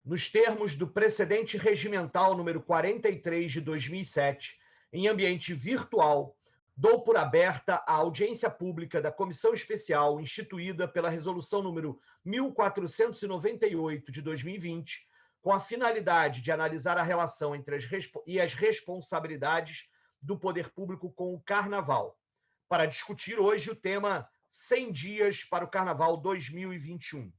nos termos do precedente regimental número 43 de 2007, em ambiente virtual, dou por aberta a audiência pública da Comissão Especial instituída pela Resolução número 1498 de 2020, com a finalidade de analisar a relação entre as responsabilidades do poder público com o Carnaval, para discutir hoje o tema 100 dias para o Carnaval 2021.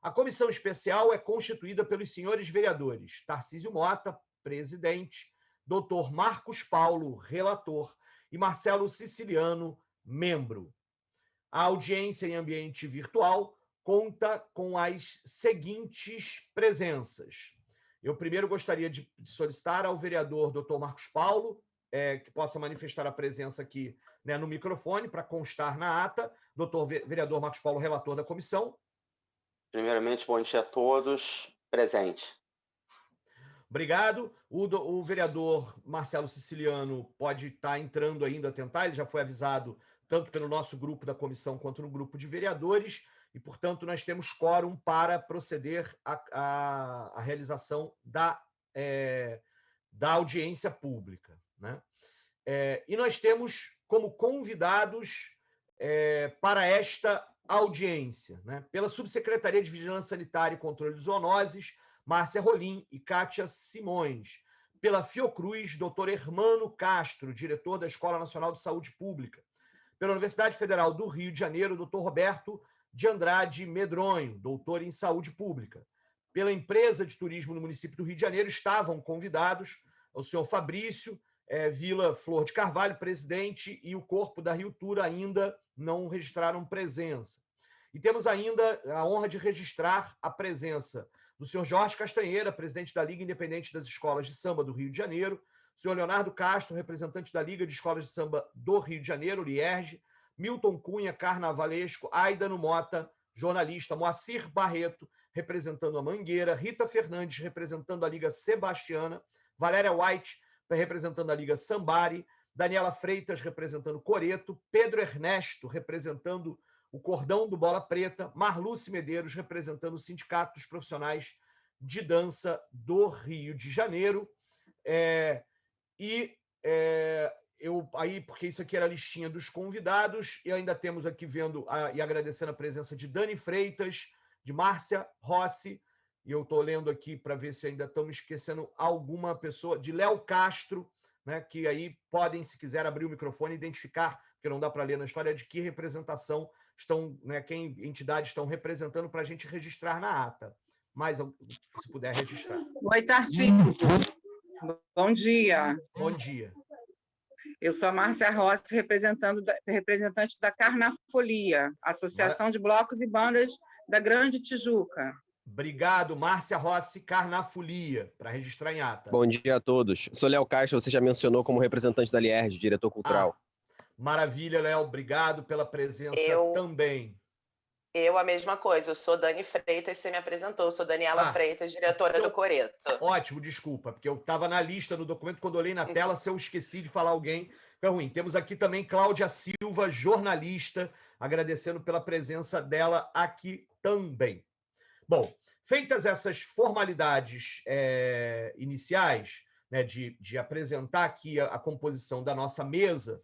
A comissão especial é constituída pelos senhores vereadores Tarcísio Mota, presidente, Dr. Marcos Paulo, relator, e Marcelo Siciliano, membro. A audiência em ambiente virtual conta com as seguintes presenças. Eu primeiro gostaria de solicitar ao vereador Dr. Marcos Paulo que possa manifestar a presença aqui, né, no microfone, para constar na ata. Doutor vereador Marcos Paulo, relator da comissão. Primeiramente, bom dia a todos. Presente. Obrigado. O vereador Marcelo Siciliano pode estar entrando ainda a tentar, ele já foi avisado tanto pelo nosso grupo da comissão quanto no grupo de vereadores, e, portanto, nós temos quórum para proceder à realização da audiência pública, né? E nós temos como convidados para esta audiência, né, pela Subsecretaria de Vigilância Sanitária e Controle de Zoonoses, Márcia Rolim e Kátia Simões. Pela Fiocruz, Dr. Hermano Castro, diretor da Escola Nacional de Saúde Pública. Pela Universidade Federal do Rio de Janeiro, Dr. Roberto de Andrade Medronho, doutor em Saúde Pública. Pela Empresa de Turismo no município do Rio de Janeiro, estavam convidados o senhor Fabrício Vila Flor de Carvalho, presidente, e o corpo da Rio Tour ainda não registraram presença. E temos ainda a honra de registrar a presença do senhor Jorge Castanheira, presidente da Liga Independente das Escolas de Samba do Rio de Janeiro, o senhor Leonardo Castro, representante da Liga de Escolas de Samba do Rio de Janeiro, LIERJ, Milton Cunha, carnavalesco, Aidano Mota, jornalista, Moacir Barreto, representando a Mangueira, Rita Fernandes, representando a Liga Sebastiana, Valéria White, representando a Liga Sambari, Daniela Freitas, representando Coreto, Pedro Ernesto, representando o Cordão do Bola Preta, Marluce Medeiros, representando o Sindicato dos Profissionais de Dança do Rio de Janeiro. Porque isso aqui era a listinha dos convidados, e ainda temos aqui vendo e agradecendo a presença de Dani Freitas, de Márcia Rossi, e eu estou lendo aqui para ver se ainda estamos esquecendo alguma pessoa, de Léo Castro, né, que aí podem, se quiser, abrir o microfone e identificar, porque não dá para ler na história, de que representação estão, né, quem entidades estão representando, para a gente registrar na ata. Mas, se puder registrar. Oi, Tarcísio. Bom dia. Bom dia. Eu sou a Márcia Rossi, representante da Carnafolia, Associação de Blocos e Bandas da Grande Tijuca. Obrigado, Márcia Rossi, Carnafolia, para registrar em ata. Bom dia a todos. Sou Léo Castro, você já mencionou como representante da LIERJ, diretor cultural. Maravilha, Léo, obrigado pela presença também. Eu, a mesma coisa, eu sou Dani Freitas, você me apresentou, eu sou Daniela Freitas, diretora do Coreto. Ótimo, desculpa, porque eu estava na lista no documento, quando eu olhei na tela, se eu esqueci de falar alguém, é ruim. Temos aqui também Cláudia Silva, jornalista, agradecendo pela presença dela aqui também. Bom, feitas essas formalidades iniciais, né, de apresentar aqui a composição da nossa mesa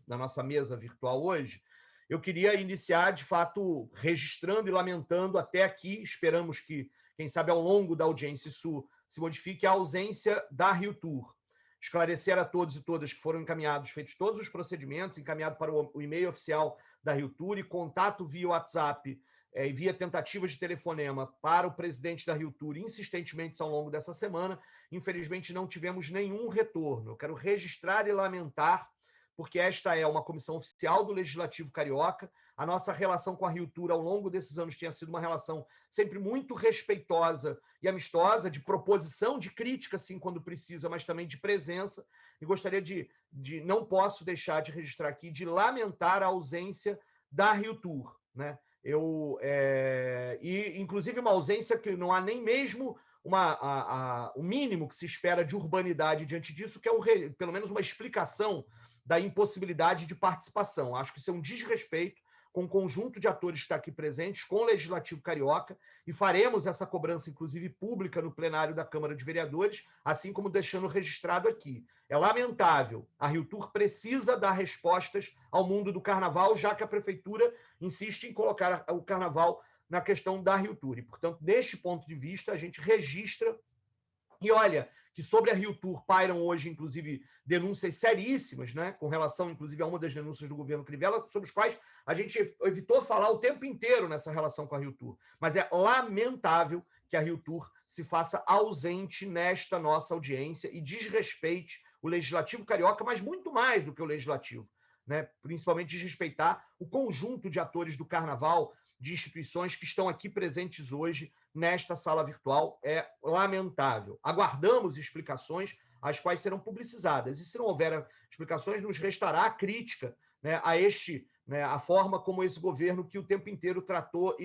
virtual hoje, eu queria iniciar, de fato, registrando e lamentando até aqui, esperamos que, quem sabe, ao longo da audiência isso se modifique, a ausência da Rio Tour. Esclarecer a todos e todas que foram encaminhados, feitos todos os procedimentos, encaminhado para o e-mail oficial da Rio Tour e contato via WhatsApp e via tentativas de telefonema para o presidente da Rio Tour, insistentemente ao longo dessa semana. Infelizmente, não tivemos nenhum retorno. Eu quero registrar e lamentar, porque esta é uma comissão oficial do Legislativo Carioca. A nossa relação com a Rio Tour ao longo desses anos tinha sido uma relação sempre muito respeitosa e amistosa, de proposição, de crítica, sim, quando precisa, mas também de presença. E gostaria não posso deixar de registrar aqui, de lamentar a ausência da Rio Tour, né? Inclusive uma ausência que não há nem mesmo o mínimo que se espera de urbanidade diante disso, que é pelo menos uma explicação da impossibilidade de participação. Acho que isso é um desrespeito com o conjunto de atores que está aqui presentes, com o Legislativo Carioca, e faremos essa cobrança, inclusive, pública no plenário da Câmara de Vereadores, assim como deixando registrado aqui. É lamentável, a RioTour precisa dar respostas ao mundo do carnaval, já que a Prefeitura insiste em colocar o carnaval na questão da RioTour. E, portanto, deste ponto de vista, a gente registra. E olha, que sobre a RioTour pairam hoje, inclusive, denúncias seríssimas, né, com relação, inclusive, a uma das denúncias do governo Crivella, sobre os quais a gente evitou falar o tempo inteiro nessa relação com a RioTour. Mas é lamentável que a RioTour se faça ausente nesta nossa audiência e desrespeite o Legislativo Carioca, mas muito mais do que o Legislativo, né, principalmente desrespeitar o conjunto de atores do Carnaval, de instituições que estão aqui presentes hoje nesta sala virtual. É lamentável. Aguardamos explicações, as quais serão publicizadas. E se não houver explicações, nos restará a crítica, né, a forma como esse governo, que o tempo inteiro tratou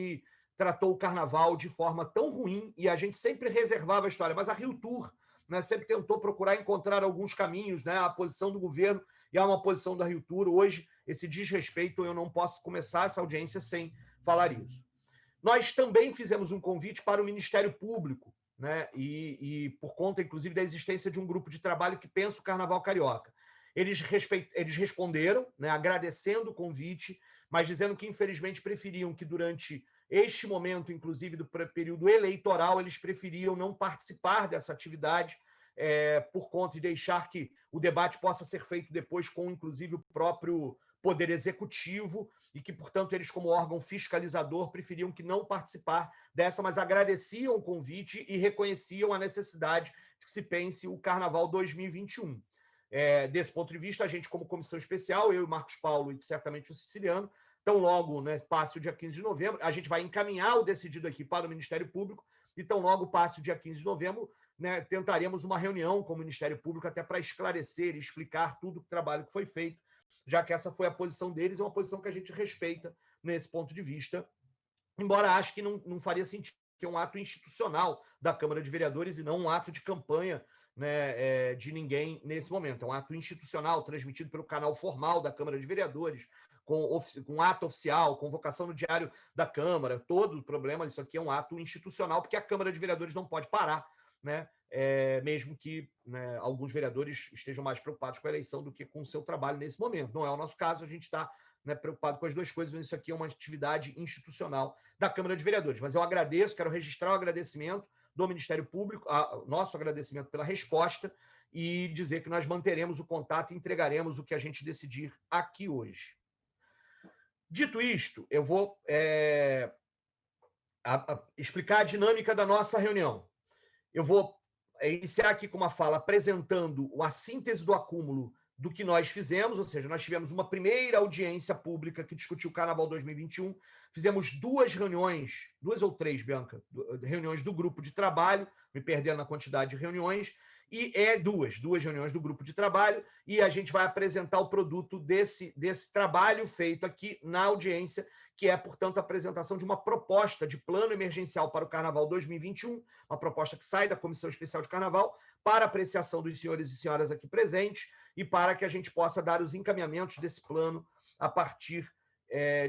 o carnaval de forma tão ruim, e a gente sempre reservava a história. Mas a RioTour, né, sempre tentou procurar encontrar alguns caminhos, né, a posição do governo e há uma posição da RioTour. Hoje, esse desrespeito, eu não posso começar essa audiência sem falar isso. Nós também fizemos um convite para o Ministério Público, né? E por conta, inclusive, da existência de um grupo de trabalho que pensa o Carnaval Carioca. Eles responderam, né, agradecendo o convite, mas dizendo que, infelizmente, preferiam que, durante este momento, inclusive do período eleitoral, eles preferiam não participar dessa atividade, por conta de deixar que o debate possa ser feito depois com, inclusive, o próprio Poder Executivo, e que, portanto, eles, como órgão fiscalizador, preferiam que não participar dessa, mas agradeciam o convite e reconheciam a necessidade de que se pense o Carnaval 2021. Desse ponto de vista, a gente, como comissão especial, eu e Marcos Paulo e certamente o Siciliano, tão logo, né, passe o dia 15 de novembro, a gente vai encaminhar o decidido aqui para o Ministério Público, e tão logo passe o dia 15 de novembro, né, tentaremos uma reunião com o Ministério Público até para esclarecer e explicar tudo o trabalho que foi feito, já que essa foi a posição deles, é uma posição que a gente respeita nesse ponto de vista, embora acho que não faria sentido, que é um ato institucional da Câmara de Vereadores e não um ato de campanha, né, de ninguém nesse momento. É um ato institucional transmitido pelo canal formal da Câmara de Vereadores, com ato oficial, convocação no Diário da Câmara, todo o problema, isso aqui é um ato institucional, porque a Câmara de Vereadores não pode parar, né? Mesmo que, né, alguns vereadores estejam mais preocupados com a eleição do que com o seu trabalho nesse momento. Não é o nosso caso, a gente está, né, preocupado com as duas coisas, mas isso aqui é uma atividade institucional da Câmara de Vereadores. Mas eu agradeço, quero registrar o agradecimento do Ministério Público, nosso agradecimento pela resposta, e dizer que nós manteremos o contato e entregaremos o que a gente decidir aqui hoje. Dito isto, eu vou explicar a dinâmica da nossa reunião. Eu vou iniciar aqui com uma fala apresentando a síntese do acúmulo do que nós fizemos, ou seja, nós tivemos uma primeira audiência pública que discutiu o Carnaval 2021, fizemos duas reuniões, duas ou três, Bianca, reuniões do grupo de trabalho, me perdendo na quantidade de reuniões, e duas reuniões do grupo de trabalho, e a gente vai apresentar o produto desse trabalho feito aqui na audiência, que é, portanto, a apresentação de uma proposta de plano emergencial para o Carnaval 2021, uma proposta que sai da Comissão Especial de Carnaval, para apreciação dos senhores e senhoras aqui presentes, e para que a gente possa dar os encaminhamentos desse plano a partir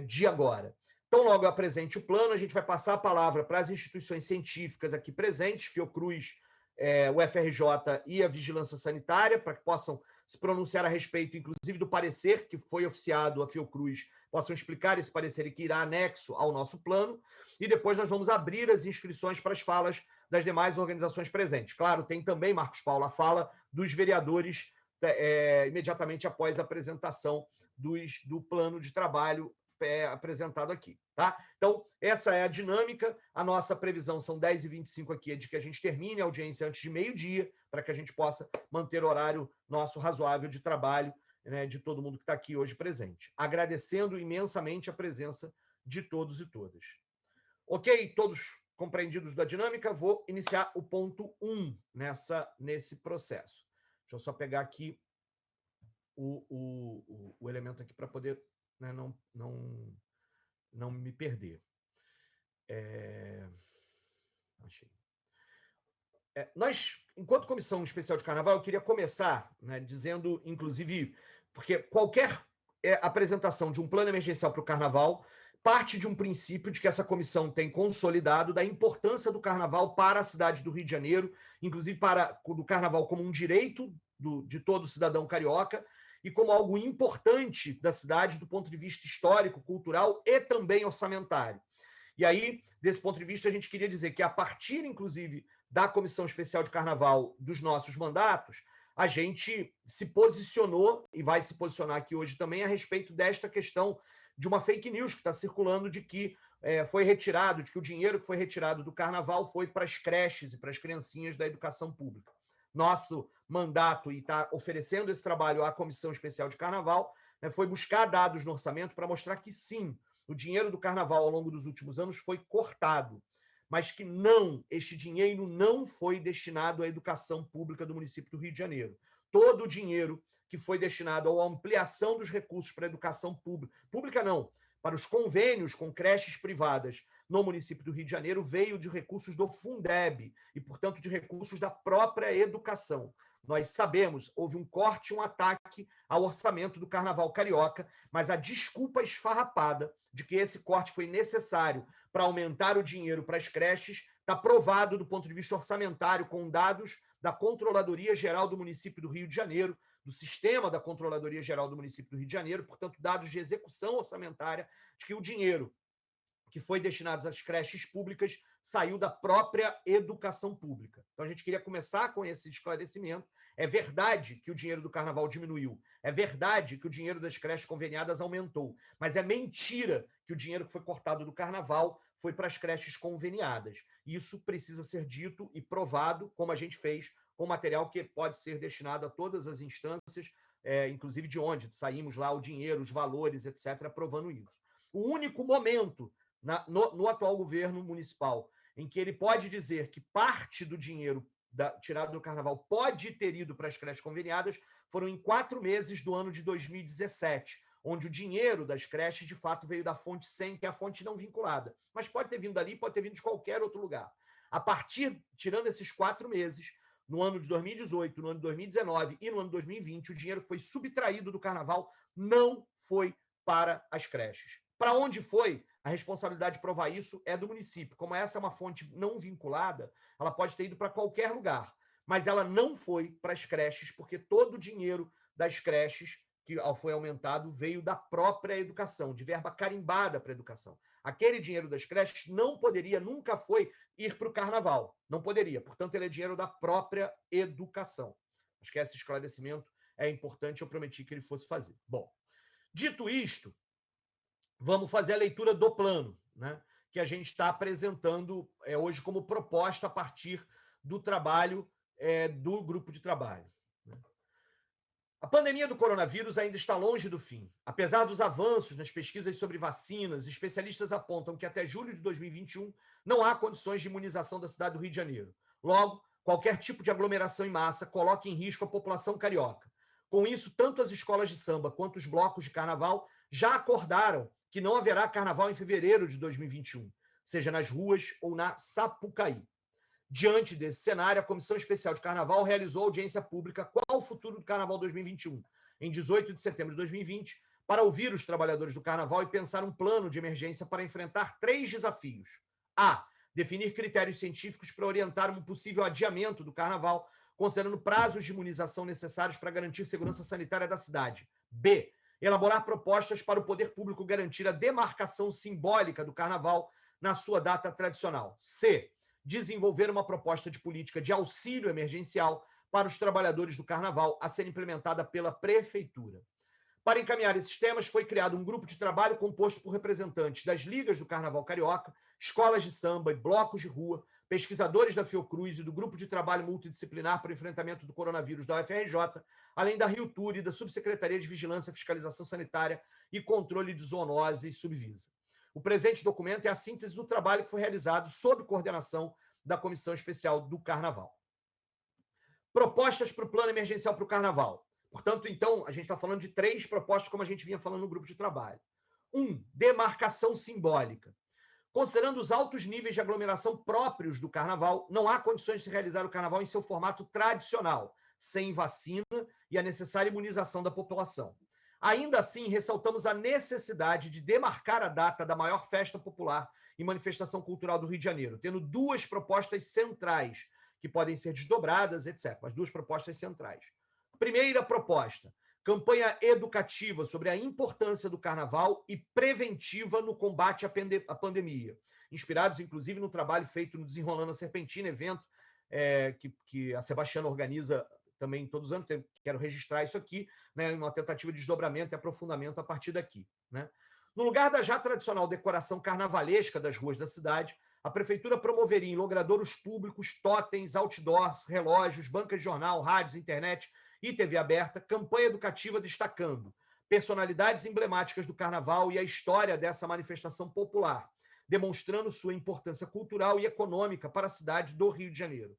de agora. Então, logo eu apresente o plano, a gente vai passar a palavra para as instituições científicas aqui presentes, Fiocruz, o FRJ e a Vigilância Sanitária, para que possam se pronunciar a respeito, inclusive, do parecer que foi oficiado à Fiocruz, possam explicar esse parecer e que irá anexo ao nosso plano, e depois nós vamos abrir as inscrições para as falas das demais organizações presentes. Claro, tem também, Marcos Paulo, a fala dos vereadores imediatamente após a apresentação do plano de trabalho apresentado aqui. Tá? Então, essa é a dinâmica. A nossa previsão são 10h25 aqui, é de que a gente termine a audiência antes de meio-dia, para que a gente possa manter o horário nosso razoável de trabalho, né, de todo mundo que está aqui hoje presente. Agradecendo imensamente a presença de todos e todas. Ok? Todos compreendidos da dinâmica? Vou iniciar o ponto 1 nesse processo. Deixa eu só pegar aqui o elemento aqui para poder, né, não me perder. Achei. Nós, enquanto Comissão Especial de Carnaval, eu queria começar, né, dizendo, inclusive, porque qualquer apresentação de um plano emergencial para o Carnaval parte de um princípio de que essa comissão tem consolidado da importância do Carnaval para a cidade do Rio de Janeiro, inclusive do Carnaval como um direito de todo cidadão carioca e como algo importante da cidade do ponto de vista histórico, cultural e também orçamentário. E aí, desse ponto de vista, a gente queria dizer que, a partir, inclusive, da Comissão Especial de Carnaval dos nossos mandatos, a gente se posicionou, e vai se posicionar aqui hoje também, a respeito desta questão de uma fake news que está circulando de que foi retirado, de que o dinheiro que foi retirado do Carnaval foi para as creches e para as criancinhas da educação pública. Nosso mandato, e está oferecendo esse trabalho à Comissão Especial de Carnaval, foi buscar dados no orçamento para mostrar que, sim, o dinheiro do Carnaval ao longo dos últimos anos foi cortado, mas que este dinheiro não foi destinado à educação pública do município do Rio de Janeiro. Todo o dinheiro que foi destinado à ampliação dos recursos para a educação pública não, para os convênios com creches privadas no município do Rio de Janeiro, veio de recursos do Fundeb e, portanto, de recursos da própria educação. Nós sabemos, houve um corte, um ataque ao orçamento do Carnaval Carioca, mas a desculpa esfarrapada de que esse corte foi necessário para aumentar o dinheiro para as creches está provado do ponto de vista orçamentário, com dados da Controladoria Geral do município do Rio de Janeiro, do sistema da Controladoria Geral do município do Rio de Janeiro, portanto, dados de execução orçamentária, de que o dinheiro que foi destinado às creches públicas saiu da própria educação pública. Então, a gente queria começar com esse esclarecimento. É verdade que o dinheiro do Carnaval diminuiu, é verdade que o dinheiro das creches conveniadas aumentou, mas é mentira que o dinheiro que foi cortado do Carnaval foi para as creches conveniadas. Isso precisa ser dito e provado, como a gente fez, com material que pode ser destinado a todas as instâncias, inclusive de onde saímos lá o dinheiro, os valores, etc., provando isso. O único momento no atual governo municipal em que ele pode dizer que parte do dinheiro tirado do Carnaval pode ter ido para as creches conveniadas foram em 4 meses do ano de 2017, onde o dinheiro das creches, de fato, veio da fonte 100, que é a fonte não vinculada. Mas pode ter vindo dali, pode ter vindo de qualquer outro lugar. Tirando esses 4 meses, no ano de 2018, no ano de 2019 e no ano de 2020, o dinheiro que foi subtraído do Carnaval não foi para as creches. Para onde foi? A responsabilidade de provar isso é do município. Como essa é uma fonte não vinculada, ela pode ter ido para qualquer lugar, mas ela não foi para as creches, porque todo o dinheiro das creches que foi aumentado veio da própria educação, de verba carimbada para a educação. Aquele dinheiro das creches não poderia, nunca foi, ir para o Carnaval. Não poderia. Portanto, ele é dinheiro da própria educação. Acho que esse esclarecimento é importante, eu prometi que ele fosse fazer. Bom, dito isto, vamos fazer a leitura do plano, né, que a gente está apresentando hoje como proposta a partir do trabalho do grupo de trabalho. A pandemia do coronavírus ainda está longe do fim. Apesar dos avanços nas pesquisas sobre vacinas, especialistas apontam que até julho de 2021 não há condições de imunização da cidade do Rio de Janeiro. Logo, qualquer tipo de aglomeração em massa coloca em risco a população carioca. Com isso, tanto as escolas de samba quanto os blocos de carnaval já acordaram que não haverá carnaval em fevereiro de 2021, seja nas ruas ou na Sapucaí. Diante desse cenário, a Comissão Especial de Carnaval realizou audiência pública Qual o Futuro do Carnaval 2021, em 18 de setembro de 2020, para ouvir os trabalhadores do Carnaval e pensar um plano de emergência para enfrentar 3 desafios. A. Definir critérios científicos para orientar um possível adiamento do Carnaval, considerando prazos de imunização necessários para garantir segurança sanitária da cidade. B. Elaborar propostas para o poder público garantir a demarcação simbólica do Carnaval na sua data tradicional. C. Desenvolver uma proposta de política de auxílio emergencial para os trabalhadores do Carnaval a ser implementada pela Prefeitura. Para encaminhar esses temas, foi criado um grupo de trabalho composto por representantes das ligas do Carnaval Carioca, escolas de samba e blocos de rua, pesquisadores da Fiocruz e do Grupo de Trabalho Multidisciplinar para o Enfrentamento do Coronavírus da UFRJ, além da RIUTUR e da Subsecretaria de Vigilância, Fiscalização Sanitária e Controle de Zoonose e Subvisa. O presente documento é a síntese do trabalho que foi realizado sob coordenação da Comissão Especial do Carnaval. Propostas para o Plano Emergencial para o Carnaval. Portanto, então, a gente está falando de 3 propostas, como a gente vinha falando no grupo de trabalho. 1. Demarcação simbólica. Considerando os altos níveis de aglomeração próprios do Carnaval, não há condições de se realizar o Carnaval em seu formato tradicional, sem vacina e a necessária imunização da população. Ainda assim, ressaltamos a necessidade de demarcar a data da maior festa popular e manifestação cultural do Rio de Janeiro, tendo duas propostas centrais, que podem ser desdobradas, etc., mas duas propostas centrais. Primeira proposta, campanha educativa sobre a importância do carnaval e preventiva no combate à pandemia, inspirados, inclusive, no trabalho feito no Desenrolando a Serpentina, evento que a Sebastiana organiza também todos os anos. Quero registrar isso aqui, né, uma tentativa de desdobramento e aprofundamento a partir daqui. Né? No lugar da já tradicional decoração carnavalesca das ruas da cidade, a Prefeitura promoveria em logradouros públicos, totens, outdoors, relógios, bancas de jornal, rádios, internet e TV aberta, campanha educativa destacando personalidades emblemáticas do Carnaval e a história dessa manifestação popular, demonstrando sua importância cultural e econômica para a cidade do Rio de Janeiro.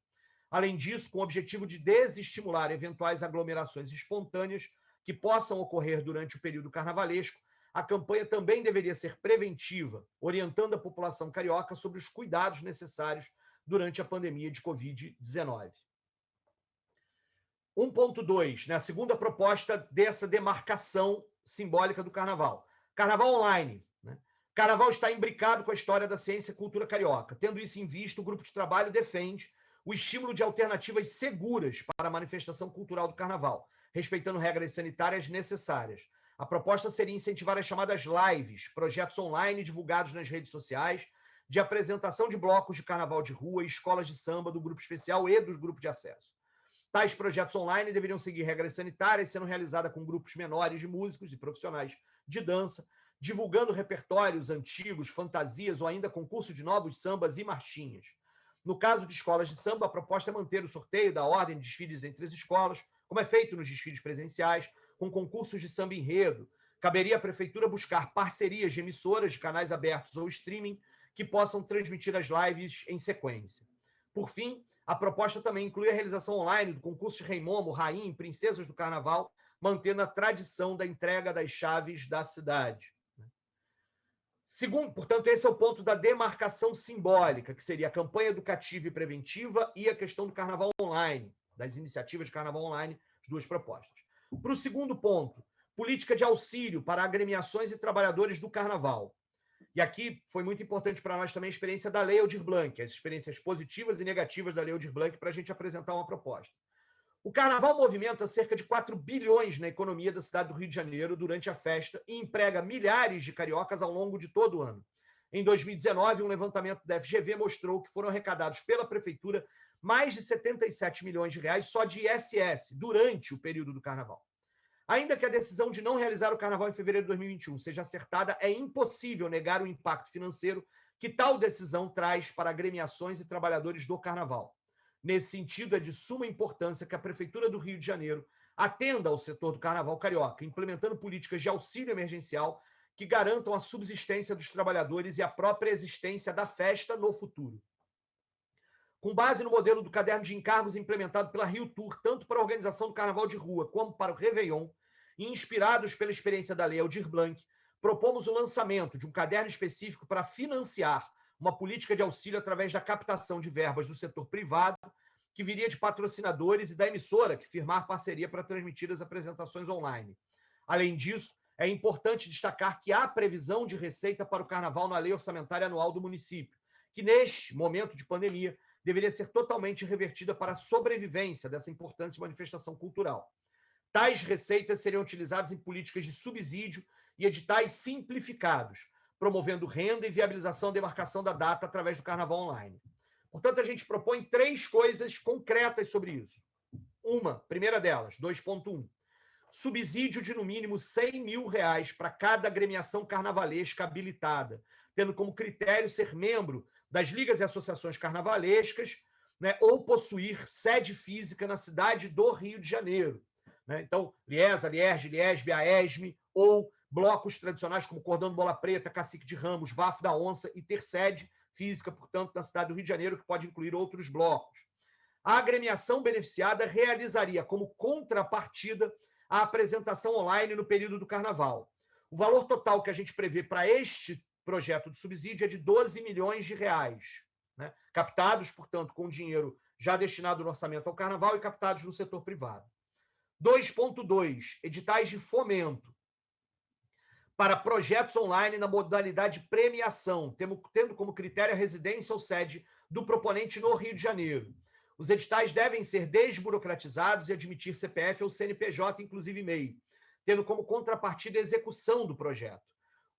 Além disso, com o objetivo de desestimular eventuais aglomerações espontâneas que possam ocorrer durante o período carnavalesco, a campanha também deveria ser preventiva, orientando a população carioca sobre os cuidados necessários durante a pandemia de Covid-19. 1.2, né, a segunda proposta dessa demarcação simbólica do Carnaval. Carnaval online. Né? Carnaval está imbricado com a história da ciência e cultura carioca. Tendo isso em vista, o grupo de trabalho defende o estímulo de alternativas seguras para a manifestação cultural do Carnaval, respeitando regras sanitárias necessárias. A proposta seria incentivar as chamadas lives, projetos online divulgados nas redes sociais, de apresentação de blocos de carnaval de rua e escolas de samba do grupo especial e dos grupos de acesso. Tais projetos online deveriam seguir regras sanitárias, sendo realizada com grupos menores de músicos e profissionais de dança, divulgando repertórios antigos, fantasias ou ainda concurso de novos sambas e marchinhas. No caso de escolas de samba, a proposta é manter o sorteio da ordem de desfiles entre as escolas, como é feito nos desfiles presenciais, com concursos de samba enredo. Caberia à Prefeitura buscar parcerias de emissoras de canais abertos ou streaming que possam transmitir as lives em sequência. Por fim, a proposta também inclui a realização online do concurso de Rei Momo, Rainha e Princesas do Carnaval, mantendo a tradição da entrega das chaves da cidade. Segundo, portanto, esse é o ponto da demarcação simbólica, que seria a campanha educativa e preventiva e a questão do Carnaval online, das iniciativas de Carnaval online, as duas propostas. Para o segundo ponto, política de auxílio para agremiações e trabalhadores do Carnaval. E aqui foi muito importante para nós também a experiência da Lei Aldir Blanc, as experiências positivas e negativas da Lei Aldir Blanc, para a gente apresentar uma proposta. O Carnaval movimenta cerca de 4 bilhões na economia da cidade do Rio de Janeiro durante a festa e emprega milhares de cariocas ao longo de todo o ano. Em 2019, um levantamento da FGV mostrou que foram arrecadados pela Prefeitura mais de 77 milhões de reais só de ISS durante o período do Carnaval. Ainda que a decisão de não realizar o Carnaval em fevereiro de 2021 seja acertada, é impossível negar o impacto financeiro que tal decisão traz para agremiações e trabalhadores do Carnaval. Nesse sentido, é de suma importância que a Prefeitura do Rio de Janeiro atenda ao setor do Carnaval carioca, implementando políticas de auxílio emergencial que garantam a subsistência dos trabalhadores e a própria existência da festa no futuro. Com base no modelo do caderno de encargos implementado pela Rio Tour, tanto para a organização do Carnaval de Rua como para o Réveillon, e inspirados pela experiência da Lei Aldir Blanc, propomos o lançamento de um caderno específico para financiar uma política de auxílio através da captação de verbas do setor privado, que viria de patrocinadores e da emissora que firmar parceria para transmitir as apresentações online. Além disso, é importante destacar que há previsão de receita para o Carnaval na Lei Orçamentária Anual do município, que neste momento de pandemia deveria ser totalmente revertida para a sobrevivência dessa importante manifestação cultural. Tais receitas seriam utilizadas em políticas de subsídio e editais simplificados, promovendo renda e viabilização da demarcação da data através do Carnaval online. Portanto, a gente propõe 3 coisas concretas sobre isso. Primeira delas, 2.1, subsídio de no mínimo R$100 mil para cada agremiação carnavalesca habilitada, tendo como critério ser membro das ligas e associações carnavalescas, né, ou possuir sede física na cidade do Rio de Janeiro. Né? Então, Liesa, Lierge, Liesbe, Aesme, ou blocos tradicionais como Cordão do Bola Preta, Cacique de Ramos, Bafo da Onça, e ter sede física, portanto, na cidade do Rio de Janeiro, que pode incluir outros blocos. A agremiação beneficiada realizaria como contrapartida a apresentação online no período do Carnaval. O valor total que a gente prevê para este projeto de subsídio é de R$12 milhões, né? Captados, portanto, com dinheiro já destinado no orçamento ao Carnaval e captados no setor privado. 2.2, editais de fomento. para projetos online na modalidade premiação, tendo como critério a residência ou sede do proponente no Rio de Janeiro. Os editais devem ser desburocratizados e admitir CPF ou CNPJ, inclusive MEI, tendo como contrapartida a execução do projeto.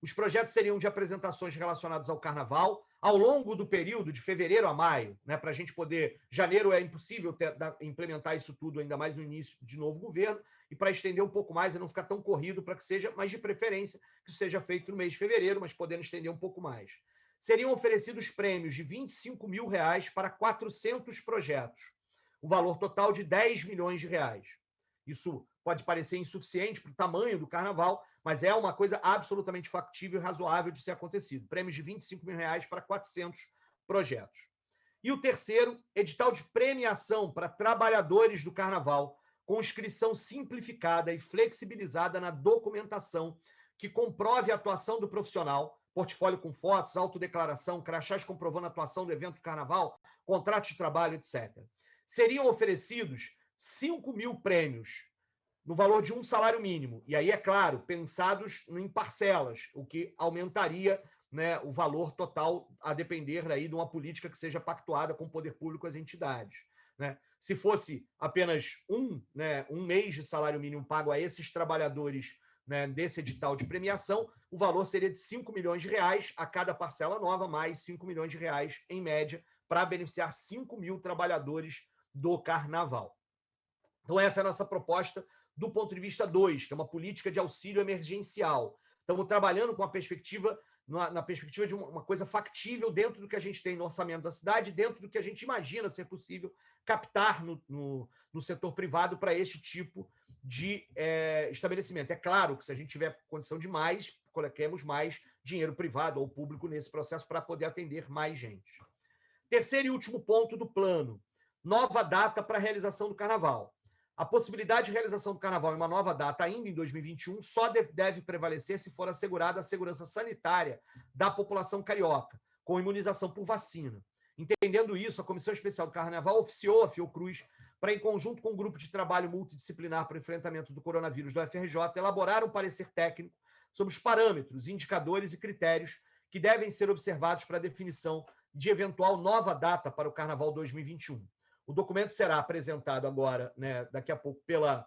Os projetos seriam de apresentações relacionadas ao Carnaval ao longo do período de fevereiro a maio, né, para a gente poder... Janeiro é impossível implementar isso tudo, ainda mais no início de novo governo, e para estender um pouco mais e não ficar tão corrido, para que seja, mas de preferência, que isso seja feito no mês de fevereiro, mas podendo estender um pouco mais. Seriam oferecidos prêmios de R$ 25 mil para 400 projetos, o valor total de R$ 10 milhões. Isso pode parecer insuficiente para o tamanho do Carnaval, mas é uma coisa absolutamente factível e razoável de ser acontecido. Prêmios de R$ 25 mil para 400 projetos. E o terceiro, edital de premiação para trabalhadores do Carnaval, com inscrição simplificada e flexibilizada na documentação que comprove a atuação do profissional, portfólio com fotos, autodeclaração, crachás comprovando a atuação do evento do Carnaval, contrato de trabalho, etc. Seriam oferecidos 5 mil prêmios, no valor de um salário mínimo. E aí, é claro, pensados em parcelas, o que aumentaria, né, o valor total, a depender aí de uma política que seja pactuada com o poder público e as entidades. Né? Se fosse apenas um mês de salário mínimo pago a esses trabalhadores, né, desse edital de premiação, o valor seria de R$ 5 milhões a cada parcela nova, mais R$ 5 milhões em média, para beneficiar 5 mil trabalhadores do Carnaval. Então, essa é a nossa proposta do ponto de vista 2, que é uma política de auxílio emergencial. Estamos trabalhando com a perspectiva, na perspectiva de uma coisa factível dentro do que a gente tem no orçamento da cidade, dentro do que a gente imagina ser possível captar no setor privado para este tipo de estabelecimento. É claro que se a gente tiver condição de mais, coloquemos mais dinheiro privado ou público nesse processo para poder atender mais gente. Terceiro e último ponto do plano, nova data para a realização do Carnaval. A possibilidade de realização do Carnaval em uma nova data ainda em 2021 só deve prevalecer se for assegurada a segurança sanitária da população carioca, com imunização por vacina. Entendendo isso, a Comissão Especial do Carnaval oficiou a Fiocruz para, em conjunto com o Grupo de Trabalho Multidisciplinar para o Enfrentamento do Coronavírus do UFRJ, elaborar um parecer técnico sobre os parâmetros, indicadores e critérios que devem ser observados para a definição de eventual nova data para o Carnaval 2021. O documento será apresentado agora, né, daqui a pouco, pela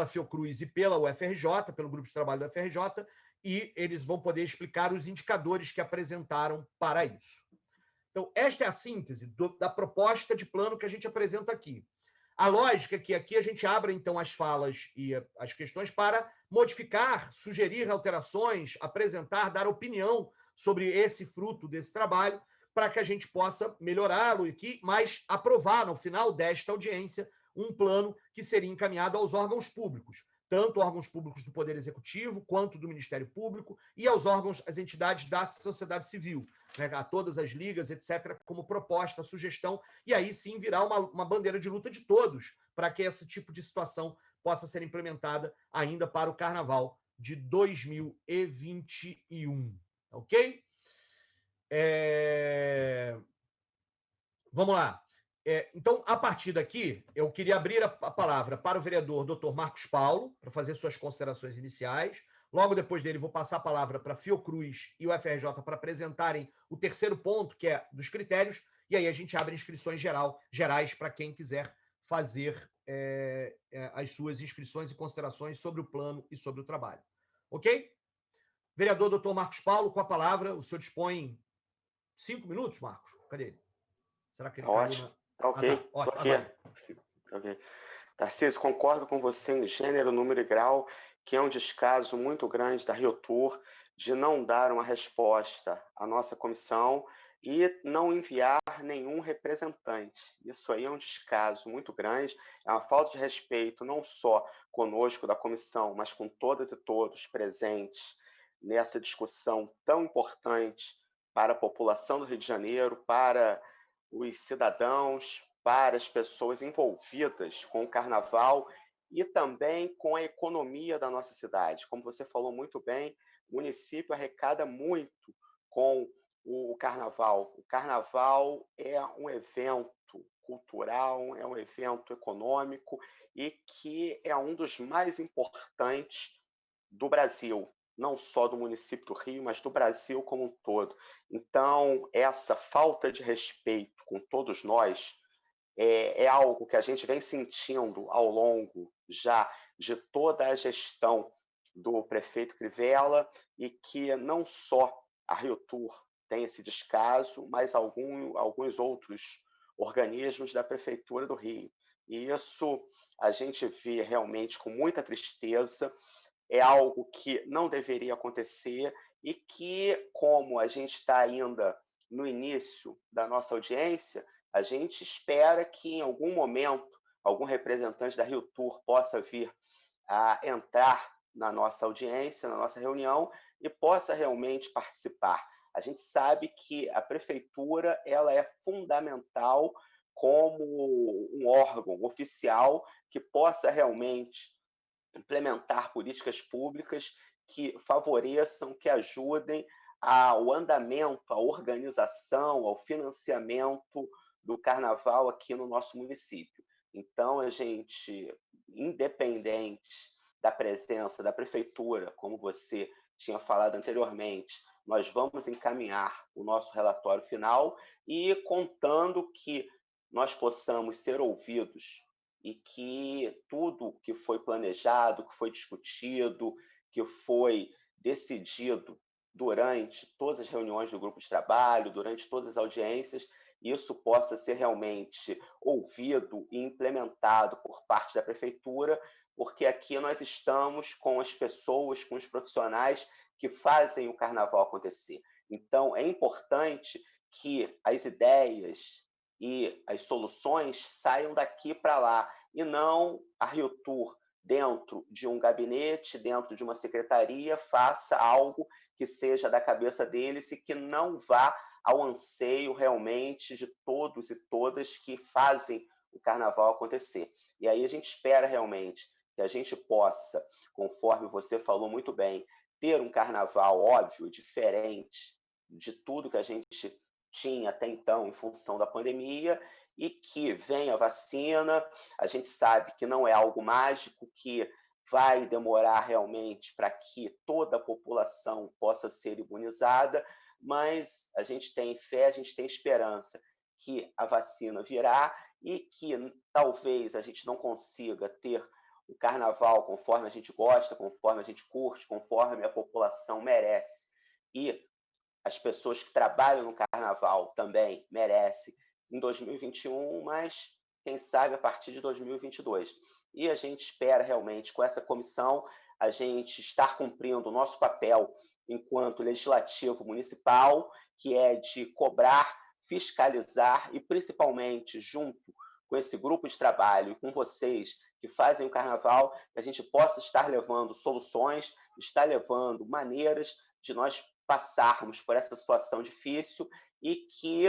Fiocruz e pela UFRJ, pelo Grupo de Trabalho da UFRJ, e eles vão poder explicar os indicadores que apresentaram para isso. Então, esta é a síntese da proposta de plano que a gente apresenta aqui. A lógica é que aqui a gente abra, então, as falas e as questões para modificar, sugerir alterações, apresentar, dar opinião sobre esse fruto desse trabalho, para que a gente possa melhorá-lo aqui, mas aprovar, no final desta audiência, um plano que seria encaminhado aos órgãos públicos, tanto órgãos públicos do Poder Executivo, quanto do Ministério Público, e aos órgãos, as entidades da sociedade civil, né, a todas as ligas, etc., como proposta, sugestão, e aí sim virá uma bandeira de luta de todos, para que esse tipo de situação possa ser implementada ainda para o Carnaval de 2021. Ok? Vamos lá. Então, a partir daqui, eu queria abrir a palavra para o vereador Dr. Marcos Paulo, para fazer suas considerações iniciais. Logo depois dele, vou passar a palavra para a Fiocruz e o UFRJ para apresentarem o terceiro ponto, que é dos critérios, e aí a gente abre inscrições gerais para quem quiser fazer as suas inscrições e considerações sobre o plano e sobre o trabalho. Ok? Vereador Dr. Marcos Paulo, com a palavra, o senhor dispõe 5 minutos, Marcos? Cadê ele? Será que ele ótimo. Tá ok. Tá. Tô aqui. Ok. Tarcísio, concordo com você em gênero, número e grau, que é um descaso muito grande da RioTour de não dar uma resposta à nossa comissão e não enviar nenhum representante. Isso aí é um descaso muito grande, é uma falta de respeito não só conosco da comissão, mas com todas e todos presentes nessa discussão tão importante para a população do Rio de Janeiro, para os cidadãos, para as pessoas envolvidas com o Carnaval e também com a economia da nossa cidade. Como você falou muito bem, o município arrecada muito com o Carnaval. O Carnaval é um evento cultural, é um evento econômico e que é um dos mais importantes do Brasil. não só do município do Rio, mas do Brasil como um todo. Então, essa falta de respeito com todos nós é algo que a gente vem sentindo ao longo já de toda a gestão do prefeito Crivella, e que não só a Rio Tour tem esse descaso, mas alguns outros organismos da Prefeitura do Rio. E isso a gente vê realmente com muita tristeza, é algo que não deveria acontecer e que, como a gente está ainda no início da nossa audiência, a gente espera que em algum momento algum representante da Rio Tour possa vir a entrar na nossa audiência, na nossa reunião, e possa realmente participar. A gente sabe que a prefeitura ela é fundamental como um órgão oficial que possa realmente implementar políticas públicas que favoreçam, que ajudem ao andamento, à organização, ao financiamento do carnaval aqui no nosso município. Então, a gente, independente da presença da prefeitura, como você tinha falado anteriormente, nós vamos encaminhar o nosso relatório final e contando que nós possamos ser ouvidos e que tudo que foi planejado, que foi discutido, que foi decidido durante todas as reuniões do grupo de trabalho, durante todas as audiências, isso possa ser realmente ouvido e implementado por parte da prefeitura, porque aqui nós estamos com as pessoas, com os profissionais que fazem o carnaval acontecer. Então, é importante que as ideias e as soluções saiam daqui para lá, e não a Rio Tour, dentro de um gabinete, dentro de uma secretaria, faça algo que seja da cabeça deles e que não vá ao anseio realmente de todos e todas que fazem o carnaval acontecer. E aí a gente espera realmente que a gente possa, conforme você falou muito bem, ter um carnaval óbvio, diferente de tudo que a gente tinha até então em função da pandemia, e que venha a vacina. A gente sabe que não é algo mágico, que vai demorar realmente para que toda a população possa ser imunizada, mas a gente tem fé, a gente tem esperança que a vacina virá e que talvez a gente não consiga ter o carnaval conforme a gente gosta, conforme a gente curte, conforme a população merece. E as pessoas que trabalham no carnaval também merecem em 2021, mas quem sabe a partir de 2022. E a gente espera realmente, com essa comissão, a gente estar cumprindo o nosso papel enquanto legislativo municipal, que é de cobrar, fiscalizar e, principalmente, junto com esse grupo de trabalho e com vocês que fazem o carnaval, que a gente possa estar levando soluções, estar levando maneiras de nós passarmos por essa situação difícil e que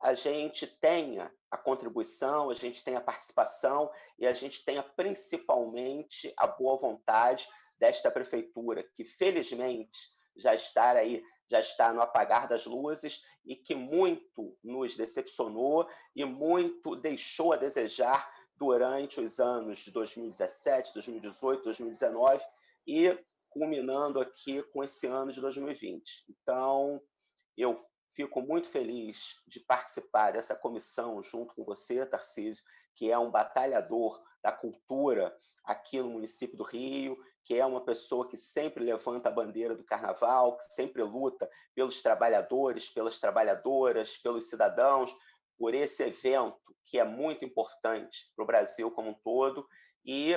a gente tenha a contribuição, a gente tenha a participação e a gente tenha principalmente a boa vontade desta prefeitura, que felizmente já está no apagar das luzes e que muito nos decepcionou e muito deixou a desejar durante os anos de 2017, 2018, 2019 e culminando aqui com esse ano de 2020. Então, eu fico muito feliz de participar dessa comissão junto com você, Tarcísio, que é um batalhador da cultura aqui no município do Rio, que é uma pessoa que sempre levanta a bandeira do carnaval, que sempre luta pelos trabalhadores, pelas trabalhadoras, pelos cidadãos, por esse evento que é muito importante para o Brasil como um todo. E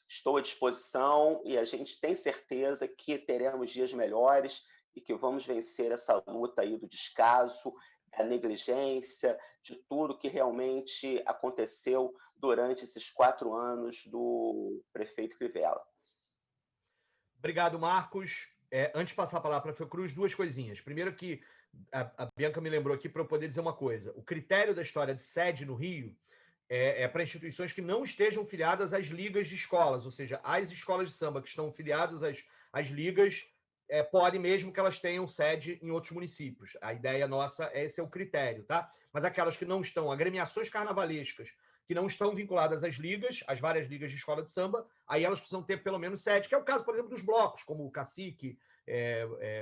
estou à disposição e a gente tem certeza que teremos dias melhores e que vamos vencer essa luta aí do descaso, da negligência, de tudo que realmente aconteceu durante esses 4 anos do prefeito Crivella. Obrigado, Marcos. Antes de passar a palavra para a Fiocruz, 2 coisinhas. Primeiro que a Bianca me lembrou aqui para eu poder dizer uma coisa. O critério da história de sede no Rio é para instituições que não estejam filiadas às ligas de escolas, ou seja, as escolas de samba que estão filiadas às ligas podem mesmo que elas tenham sede em outros municípios. A ideia nossa esse é o critério, tá? Mas aquelas que não estão, agremiações carnavalescas, que não estão vinculadas às ligas, às várias ligas de escola de samba, aí elas precisam ter pelo menos sede, que é o caso, por exemplo, dos blocos, como o Cacique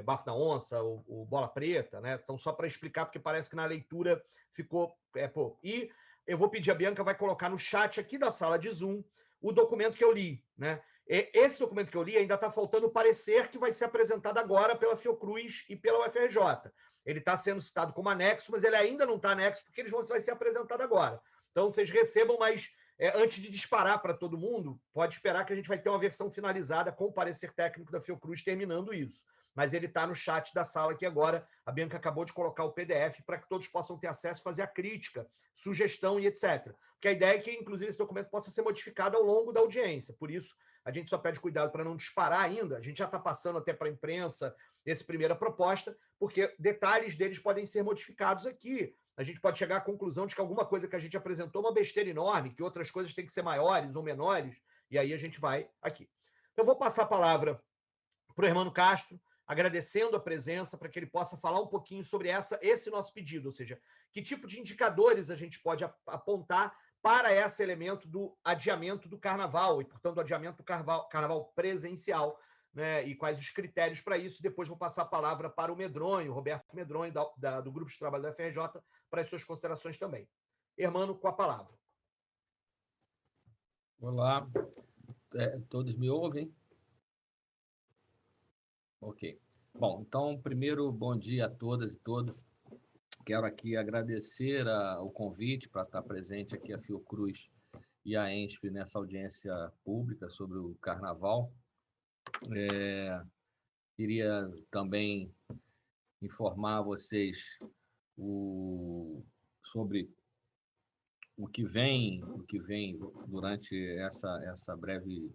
Bafo da Onça, o Bola Preta, né? Então, só para explicar, porque parece que na leitura ficou pouco. E eu vou pedir, a Bianca vai colocar no chat aqui da sala de Zoom o documento que eu li, né? Esse documento que eu li ainda está faltando o parecer que vai ser apresentado agora pela Fiocruz e pela UFRJ. Ele está sendo citado como anexo, mas ele ainda não está anexo, porque vai ser apresentado agora. Então, vocês recebam, mas antes de disparar para todo mundo, pode esperar que a gente vai ter uma versão finalizada com o parecer técnico da Fiocruz terminando isso. Mas ele está no chat da sala aqui agora. A Bianca acabou de colocar o PDF para que todos possam ter acesso, fazer a crítica, sugestão e etc. Porque a ideia é que, inclusive, esse documento possa ser modificado ao longo da audiência. Por isso, a gente só pede cuidado para não disparar ainda. A gente já está passando até para a imprensa essa primeira proposta, porque detalhes deles podem ser modificados aqui. A gente pode chegar à conclusão de que alguma coisa que a gente apresentou é uma besteira enorme, que outras coisas têm que ser maiores ou menores, e aí a gente vai aqui. Eu vou passar a palavra para o Hermano Castro, agradecendo a presença, para que ele possa falar um pouquinho sobre esse nosso pedido, ou seja, que tipo de indicadores a gente pode apontar para esse elemento do adiamento do carnaval, e, portanto, do adiamento do carnaval presencial, né, e quais os critérios para isso. Depois vou passar a palavra para o Medronho, Roberto Medronho, do Grupo de Trabalho da FRJ, para as suas considerações também. Hermano, com a palavra. Olá, todos me ouvem? Ok. Bom, então, primeiro, bom dia a todas e todos. Quero aqui agradecer o convite para estar presente aqui a Fiocruz e a ENSP nessa audiência pública sobre o Carnaval. Queria também informar vocês sobre o que vem durante essa breve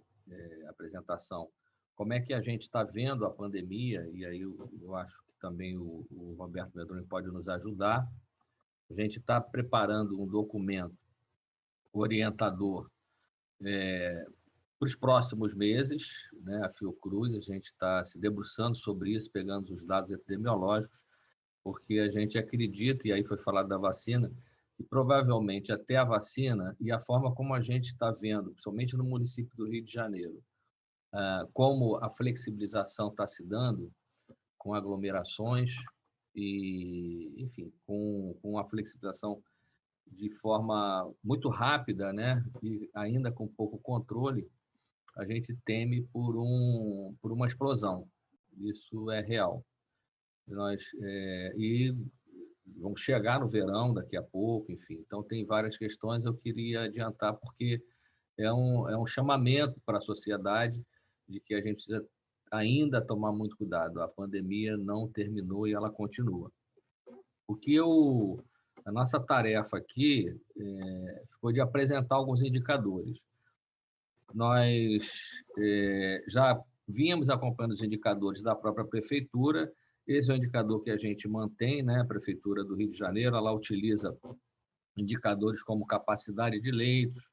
apresentação. Como é que a gente está vendo a pandemia, e aí eu acho que também o Roberto Medronho pode nos ajudar. A gente está preparando um documento orientador para os próximos meses, né? A Fiocruz, a gente está se debruçando sobre isso, pegando os dados epidemiológicos, porque a gente acredita, e aí foi falado da vacina, que provavelmente até a vacina e a forma como a gente está vendo, principalmente no município do Rio de Janeiro, como a flexibilização está se dando com aglomerações e, enfim, com a flexibilização de forma muito rápida, né? E ainda com pouco controle, a gente teme por uma explosão. Isso é real. E vamos chegar no verão daqui a pouco, enfim. Então, tem várias questões. Eu queria adiantar, porque é um chamamento para a sociedade de que a gente precisa ainda tomar muito cuidado. A pandemia não terminou e ela continua. A nossa tarefa aqui ficou de apresentar alguns indicadores. Nós já vínhamos acompanhando os indicadores da própria prefeitura. Esse é o indicador que a gente mantém, né? A Prefeitura do Rio de Janeiro, ela utiliza indicadores como capacidade de leitos,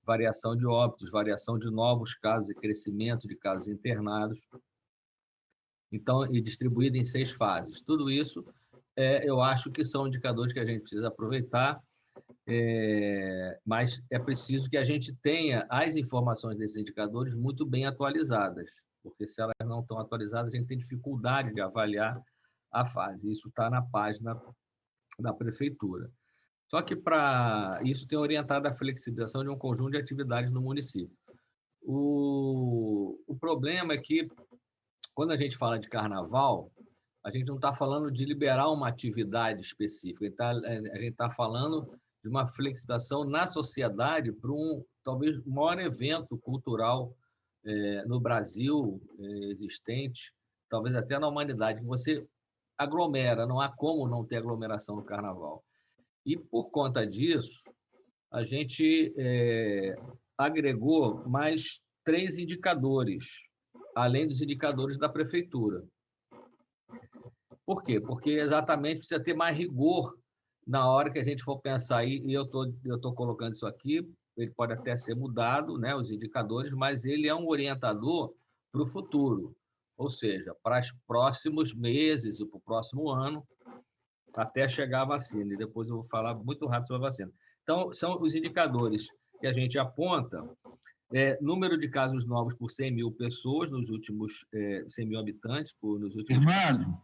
variação de óbitos, variação de novos casos e crescimento de casos internados, então, e distribuído em 6 fases. Tudo isso, eu acho que são indicadores que a gente precisa aproveitar, mas é preciso que a gente tenha as informações desses indicadores muito bem atualizadas, porque se elas não estão atualizadas, a gente tem dificuldade de avaliar a fase. Isso está na página da Prefeitura. Só que para isso tem orientado a flexibilização de um conjunto de atividades no município. O problema é que, quando a gente fala de carnaval, a gente não está falando de liberar uma atividade específica, a gente está falando de uma flexibilização na sociedade para talvez o maior evento cultural no Brasil existente, talvez até na humanidade, que você aglomera, não há como não ter aglomeração no carnaval. E, por conta disso, a gente agregou mais 3 indicadores, além dos indicadores da prefeitura. Por quê? Porque exatamente precisa ter mais rigor na hora que a gente for pensar, e eu tô colocando isso aqui, ele pode até ser mudado, né, os indicadores, mas ele é um orientador para o futuro, ou seja, para os próximos meses e para o próximo ano, até chegar a vacina. E depois eu vou falar muito rápido sobre a vacina. Então, são os indicadores que a gente aponta número de casos novos por 100 mil pessoas nos últimos 100 mil habitantes nos últimos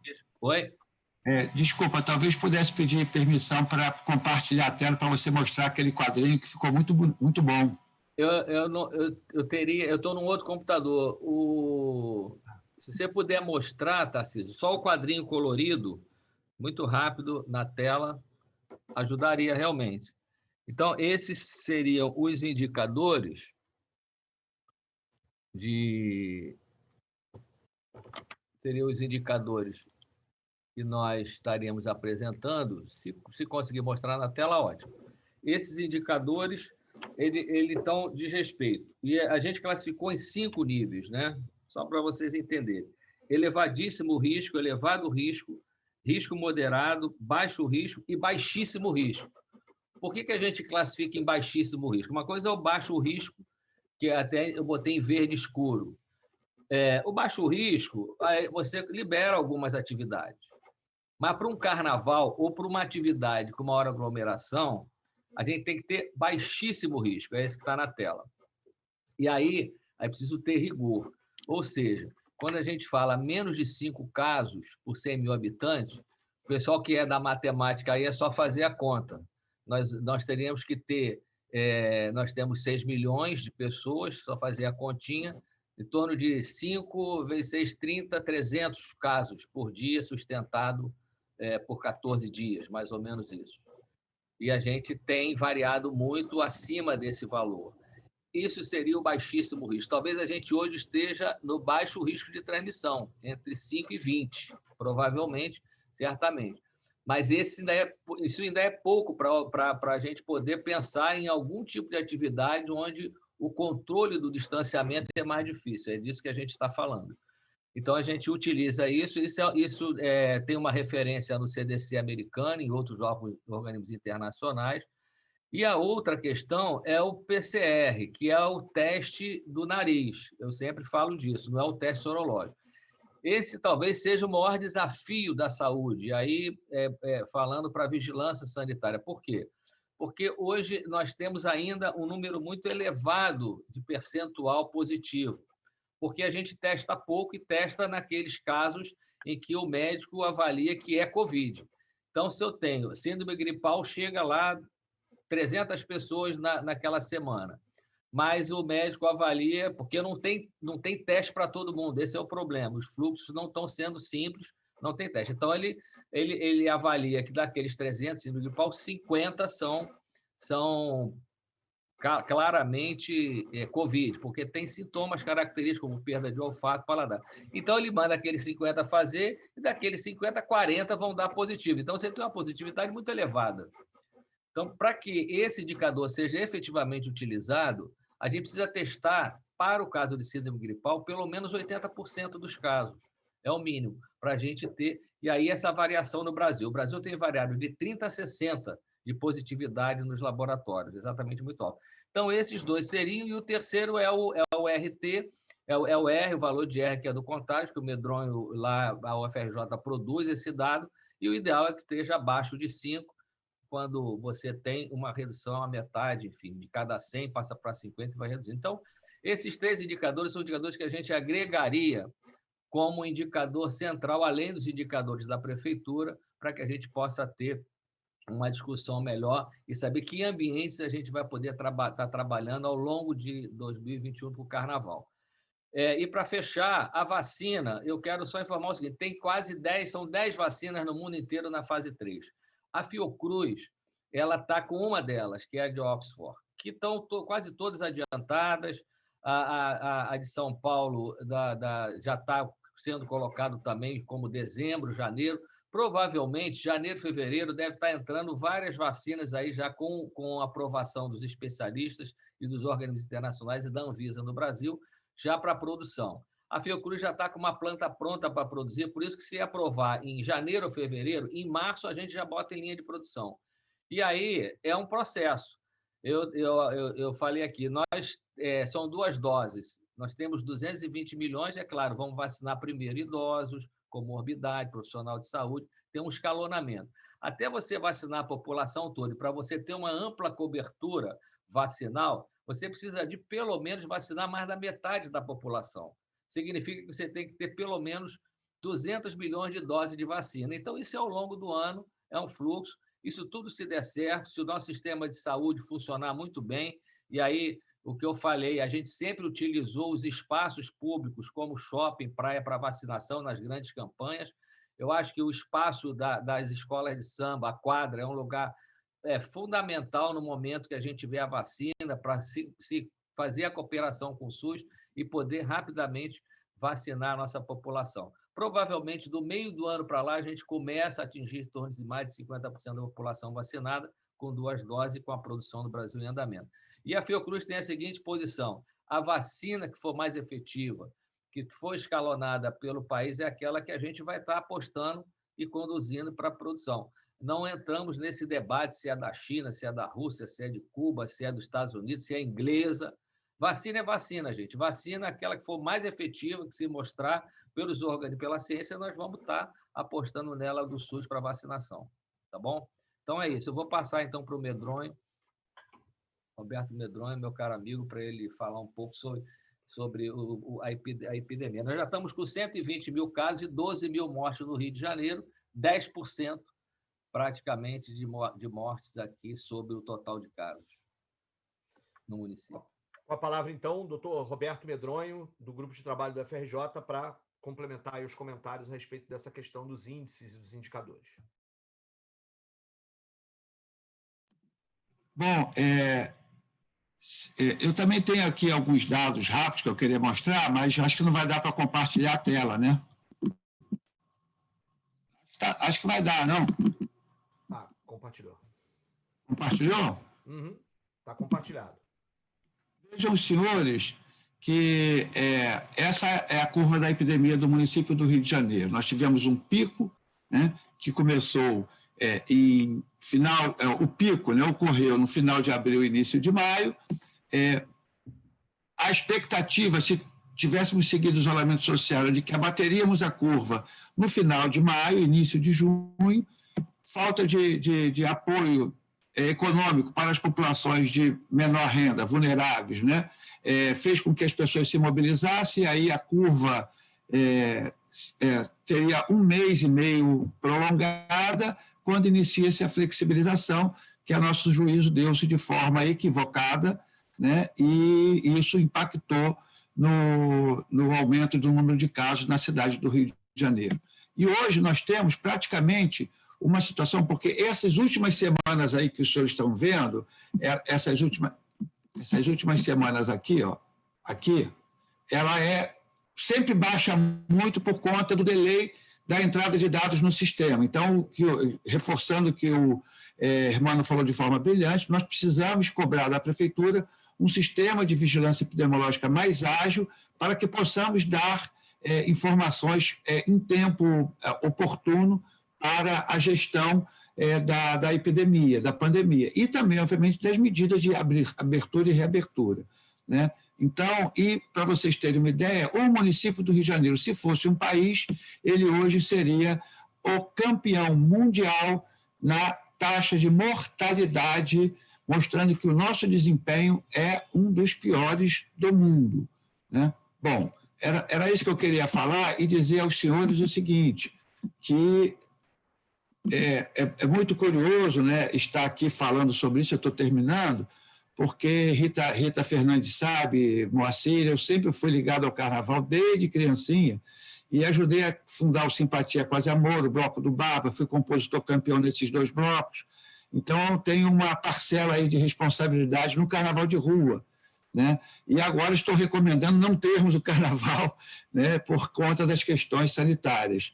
dias. Oi? Desculpa, talvez pudesse pedir permissão para compartilhar a tela para você mostrar aquele quadrinho que ficou muito, muito bom. Eu estou num outro computador. Se você puder mostrar, Tarcísio, só o quadrinho colorido, muito rápido na tela, ajudaria realmente. Então, esses seriam os indicadores que nós estaríamos apresentando. Se conseguir mostrar na tela, ótimo. Esses indicadores estão de respeito. E a gente classificou em 5 níveis, né? Só para vocês entenderem. Elevadíssimo risco, elevado risco, risco moderado, baixo risco e baixíssimo risco. Por que a gente classifica em baixíssimo risco? Uma coisa é o baixo risco, que até eu botei em verde escuro. O baixo risco, você libera algumas atividades. Mas para um carnaval ou para uma atividade com maior aglomeração, a gente tem que ter baixíssimo risco, é esse que está na tela. E aí é preciso ter rigor. Ou seja, quando a gente fala menos de 5 casos por 100 mil habitantes, o pessoal que é da matemática aí é só fazer a conta. Nós teríamos que ter, nós temos 6 milhões de pessoas, só fazer a continha, em torno de 5 vezes 6, 30, 300 casos por dia, sustentado por 14 dias, mais ou menos isso. E a gente tem variado muito acima desse valor. Isso seria o baixíssimo risco. Talvez a gente hoje esteja no baixo risco de transmissão, entre 5 e 20, provavelmente, certamente. Mas isso ainda é pouco para a gente poder pensar em algum tipo de atividade onde o controle do distanciamento é mais difícil. É disso que a gente está falando. Então, a gente utiliza isso. Isso tem uma referência no CDC americano e outros organismos internacionais. E a outra questão é o PCR, que é o teste do nariz. Eu sempre falo disso, não é o teste sorológico. Esse talvez seja o maior desafio da saúde, aí falando para a vigilância sanitária. Por quê? Porque hoje nós temos ainda um número muito elevado de percentual positivo, porque a gente testa pouco e testa naqueles casos em que o médico avalia que é Covid. Então, se eu tenho síndrome gripal, chega lá 300 pessoas naquela semana, mas o médico avalia, porque não tem teste para todo mundo, esse é o problema, os fluxos não estão sendo simples, não tem teste. Então, ele avalia que daqueles 300 síndrome gripal, 50 são claramente Covid, porque tem sintomas característicos, como perda de olfato, paladar. Então, ele manda aqueles 50 fazer, e daqueles 50, 40 vão dar positivo. Então, você tem uma positividade muito elevada. Então, para que esse indicador seja efetivamente utilizado, a gente precisa testar, para o caso de síndrome gripal, pelo menos 80% dos casos. É o mínimo, para a gente ter... E aí, essa variação no Brasil. O Brasil tem variado de 30% a 60% de positividade nos laboratórios, exatamente muito alto. Então, esses dois seriam, e o terceiro é o RT, é o R, o valor de R, que é do contágio, que o medronho lá, a UFRJ, produz esse dado, e o ideal é que esteja abaixo de 5, quando você tem uma redução à metade, enfim, de cada 100 passa para 50 e vai reduzindo. Então, esses 3 indicadores são indicadores que a gente agregaria como indicador central, além dos indicadores da prefeitura, para que a gente possa ter uma discussão melhor e saber que ambientes a gente vai poder estar trabalhando ao longo de 2021 para o Carnaval. E para fechar, a vacina, eu quero só informar o seguinte, tem são 10 vacinas no mundo inteiro na fase 3. A Fiocruz, ela está com uma delas, que é a de Oxford, que estão quase todas adiantadas. A de São Paulo já está sendo colocado também como dezembro, janeiro. Provavelmente, janeiro, fevereiro, deve estar entrando várias vacinas aí já com aprovação dos especialistas e dos organismos internacionais e da Anvisa no Brasil, já para produção. A Fiocruz já está com uma planta pronta para produzir, por isso que se aprovar em janeiro ou fevereiro, em março a gente já bota em linha de produção. E aí é um processo. Eu falei aqui, são 2 doses. Nós temos 220 milhões, é claro, vamos vacinar primeiro idosos, comorbidade, profissional de saúde, tem um escalonamento. Até você vacinar a população toda, e para você ter uma ampla cobertura vacinal, você precisa de, pelo menos, vacinar mais da metade da população. Significa que você tem que ter, pelo menos, 200 milhões de doses de vacina. Então, isso é ao longo do ano, é um fluxo. Isso tudo se der certo, se o nosso sistema de saúde funcionar muito bem, e aí, o que eu falei, a gente sempre utilizou os espaços públicos, como shopping, praia, para vacinação nas grandes campanhas. Eu acho que o espaço das escolas de samba, a quadra, é um lugar fundamental no momento que a gente vê a vacina, para se fazer a cooperação com o SUS e poder rapidamente vacinar a nossa população. Provavelmente, do meio do ano para lá, a gente começa a atingir em torno de mais de 50% da população vacinada com 2 doses, com a produção do Brasil em andamento. E a Fiocruz tem a seguinte posição: a vacina que for mais efetiva, que for escalonada pelo país, é aquela que a gente vai estar apostando e conduzindo para a produção. Não entramos nesse debate se é da China, se é da Rússia, se é de Cuba, se é dos Estados Unidos, se é inglesa. Vacina é vacina, gente. Vacina é aquela que for mais efetiva, que se mostrar pelos órgãos e pela ciência, nós vamos estar apostando nela do SUS para vacinação. Tá bom? Então é isso. Eu vou passar então para o Medronho, Roberto Medronho, meu caro amigo, para ele falar um pouco sobre a epidemia. Nós já estamos com 120 mil casos e 12 mil mortes no Rio de Janeiro, 10% praticamente de mortes aqui sobre o total de casos no município. Com a palavra, então, o doutor Roberto Medronho, do Grupo de Trabalho do FRJ, para complementar aí os comentários a respeito dessa questão dos índices e dos indicadores. Bom, eu também tenho aqui alguns dados rápidos que eu queria mostrar, mas acho que não vai dar para compartilhar a tela, né? Acho que vai dar, não? Ah, compartilhou. Compartilhou? Está compartilhado. Vejam, os senhores, que essa é a curva da epidemia do município do Rio de Janeiro. Nós tivemos um pico, né, que começou em final, o pico, né, ocorreu no final de abril e início de maio. A expectativa, se tivéssemos seguido o isolamento social, era de que abateríamos a curva no final de maio, início de junho. Falta de apoio econômico para as populações de menor renda, vulneráveis, né? Fez com que as pessoas se mobilizassem, e aí a curva teria 1 mês e meio prolongada, quando inicia-se a flexibilização, que a nosso juízo deu-se de forma equivocada, né? E isso impactou no aumento do número de casos na cidade do Rio de Janeiro. E hoje nós temos praticamente uma situação, porque essas últimas semanas aí que os senhores estão vendo, essas últimas semanas aqui, ó, aqui, ela sempre baixa muito por conta do delay da entrada de dados no sistema. Então, reforçando o que o Hermano falou de forma brilhante, nós precisamos cobrar da Prefeitura um sistema de vigilância epidemiológica mais ágil para que possamos dar informações em tempo oportuno para a gestão da epidemia, da pandemia, e também, obviamente, das medidas de abertura e reabertura, né? Então, e para vocês terem uma ideia, o município do Rio de Janeiro, se fosse um país, ele hoje seria o campeão mundial na taxa de mortalidade, mostrando que o nosso desempenho é um dos piores do mundo, né? Bom, era isso que eu queria falar e dizer aos senhores o seguinte, que é muito curioso, né, estar aqui falando sobre isso. Eu estou terminando, porque Rita Fernandes sabe, Moacir, eu sempre fui ligado ao carnaval desde criancinha e ajudei a fundar o Simpatia Quase Amor, o Bloco do Baba, fui compositor campeão desses 2 blocos. Então, eu tenho uma parcela aí de responsabilidade no carnaval de rua, né? E agora estou recomendando não termos o carnaval, né, por conta das questões sanitárias.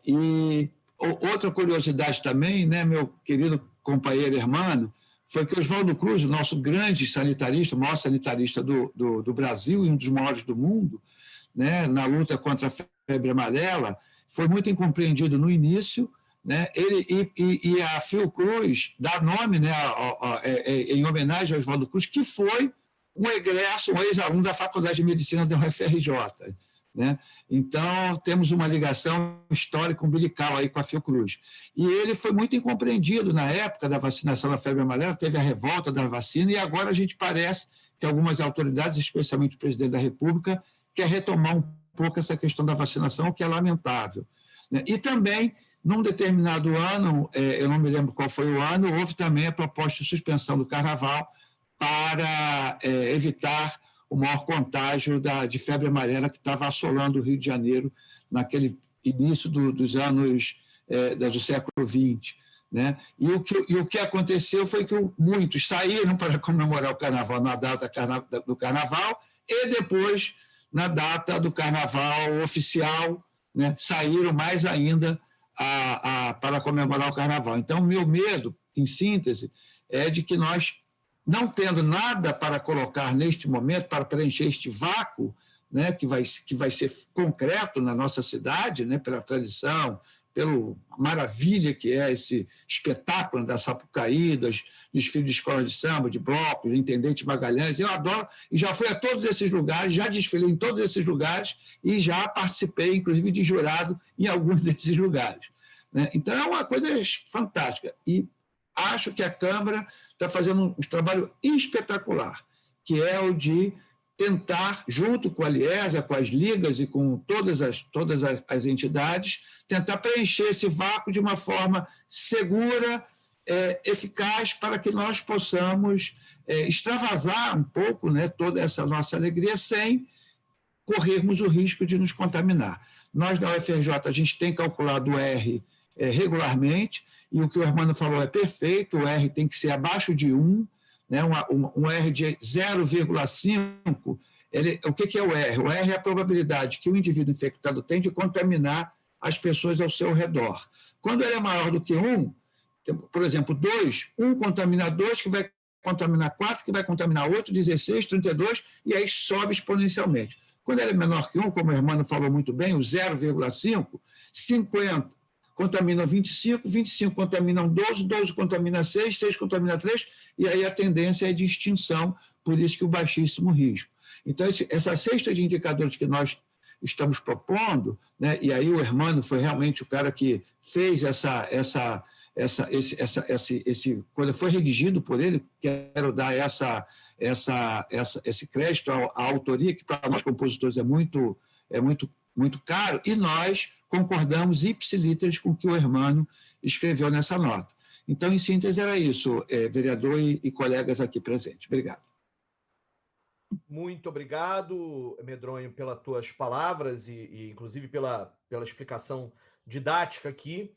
E outra curiosidade também, né, meu querido companheiro Hermano, foi que Oswaldo Cruz, o nosso grande sanitarista, o maior sanitarista do Brasil e um dos maiores do mundo, né, na luta contra a febre amarela, foi muito incompreendido no início, né? E a Fiocruz dá nome, né, em homenagem ao Oswaldo Cruz, que foi um egresso, um ex-aluno da Faculdade de Medicina da UFRJ. né? Então, temos uma ligação histórica umbilical aí com a Fiocruz. E ele foi muito incompreendido na época da vacinação da febre amarela, teve a revolta da vacina, e agora a gente parece que algumas autoridades, especialmente o presidente da República, quer retomar um pouco essa questão da vacinação, o que é lamentável, né? E também, num determinado ano, eu não me lembro qual foi o ano, houve também a proposta de suspensão do Carnaval para evitar o maior contágio de febre amarela que estava assolando o Rio de Janeiro naquele início dos anos do século XX, né? E o que aconteceu foi que muitos saíram para comemorar o Carnaval na data do Carnaval e depois, na data do Carnaval oficial, né, saíram mais ainda para comemorar o Carnaval. Então, o meu medo, em síntese, é de que nós, não tendo nada para colocar neste momento, para preencher este vácuo, né, que vai ser concreto na nossa cidade, né, pela tradição, pela maravilha que é esse espetáculo da Sapucaí, dos desfiles de escola de samba, de blocos, de Intendente Magalhães. Eu adoro, e já fui a todos esses lugares, já desfilei em todos esses lugares e já participei, inclusive, de jurado em alguns desses lugares, né? Então, é uma coisa fantástica. E acho que a Câmara está fazendo um trabalho espetacular, que é o de tentar, junto com a Liesa, com as ligas e com todas as entidades, tentar preencher esse vácuo de uma forma segura, eficaz, para que nós possamos extravasar um pouco, né, toda essa nossa alegria sem corrermos o risco de nos contaminar. Nós, da UFRJ, a gente tem calculado o R regularmente, e o que o Hermano falou é perfeito, o R tem que ser abaixo de 1, né, um R de 0,5, o que é o R? O R é a probabilidade que o indivíduo infectado tem de contaminar as pessoas ao seu redor. Quando ele é maior do que 1, por exemplo, 2, 1 contamina 2, que vai contaminar 4, que vai contaminar 8, 16, 32, e aí sobe exponencialmente. Quando ele é menor que 1, como o Hermano falou muito bem, o 0,5, 50 contaminam 25, 25 contaminam 12, 12 contamina 6, 6 contamina 3, e aí a tendência é de extinção, por isso que o baixíssimo risco. Então, essa cesta de indicadores que nós estamos propondo, né, e aí o Hermano foi realmente o cara que fez quando foi redigido por ele, quero dar esse crédito à autoria, que para nós compositores é muito caro, e nós concordamos ipsiliteris com o que o Hermano escreveu nessa nota. Então, em síntese, era isso, vereador e colegas aqui presentes. Obrigado. Muito obrigado, Medronho, pelas tuas palavras e inclusive, pela explicação didática aqui,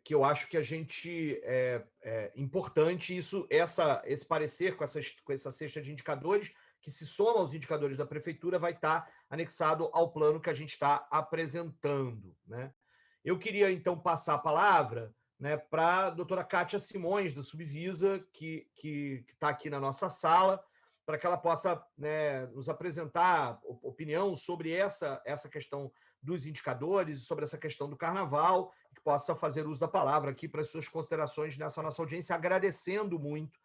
que eu acho que a gente é importante esse parecer com essa cesta de indicadores, que se soma aos indicadores da Prefeitura, vai estar anexado ao plano que a gente está apresentando, né? Eu queria, então, passar a palavra, né, para a doutora Kátia Simões, da Subvisa, que está aqui na nossa sala, para que ela possa, né, nos apresentar opinião sobre essa questão dos indicadores, sobre essa questão do Carnaval, que possa fazer uso da palavra aqui para as suas considerações nessa nossa audiência, agradecendo muito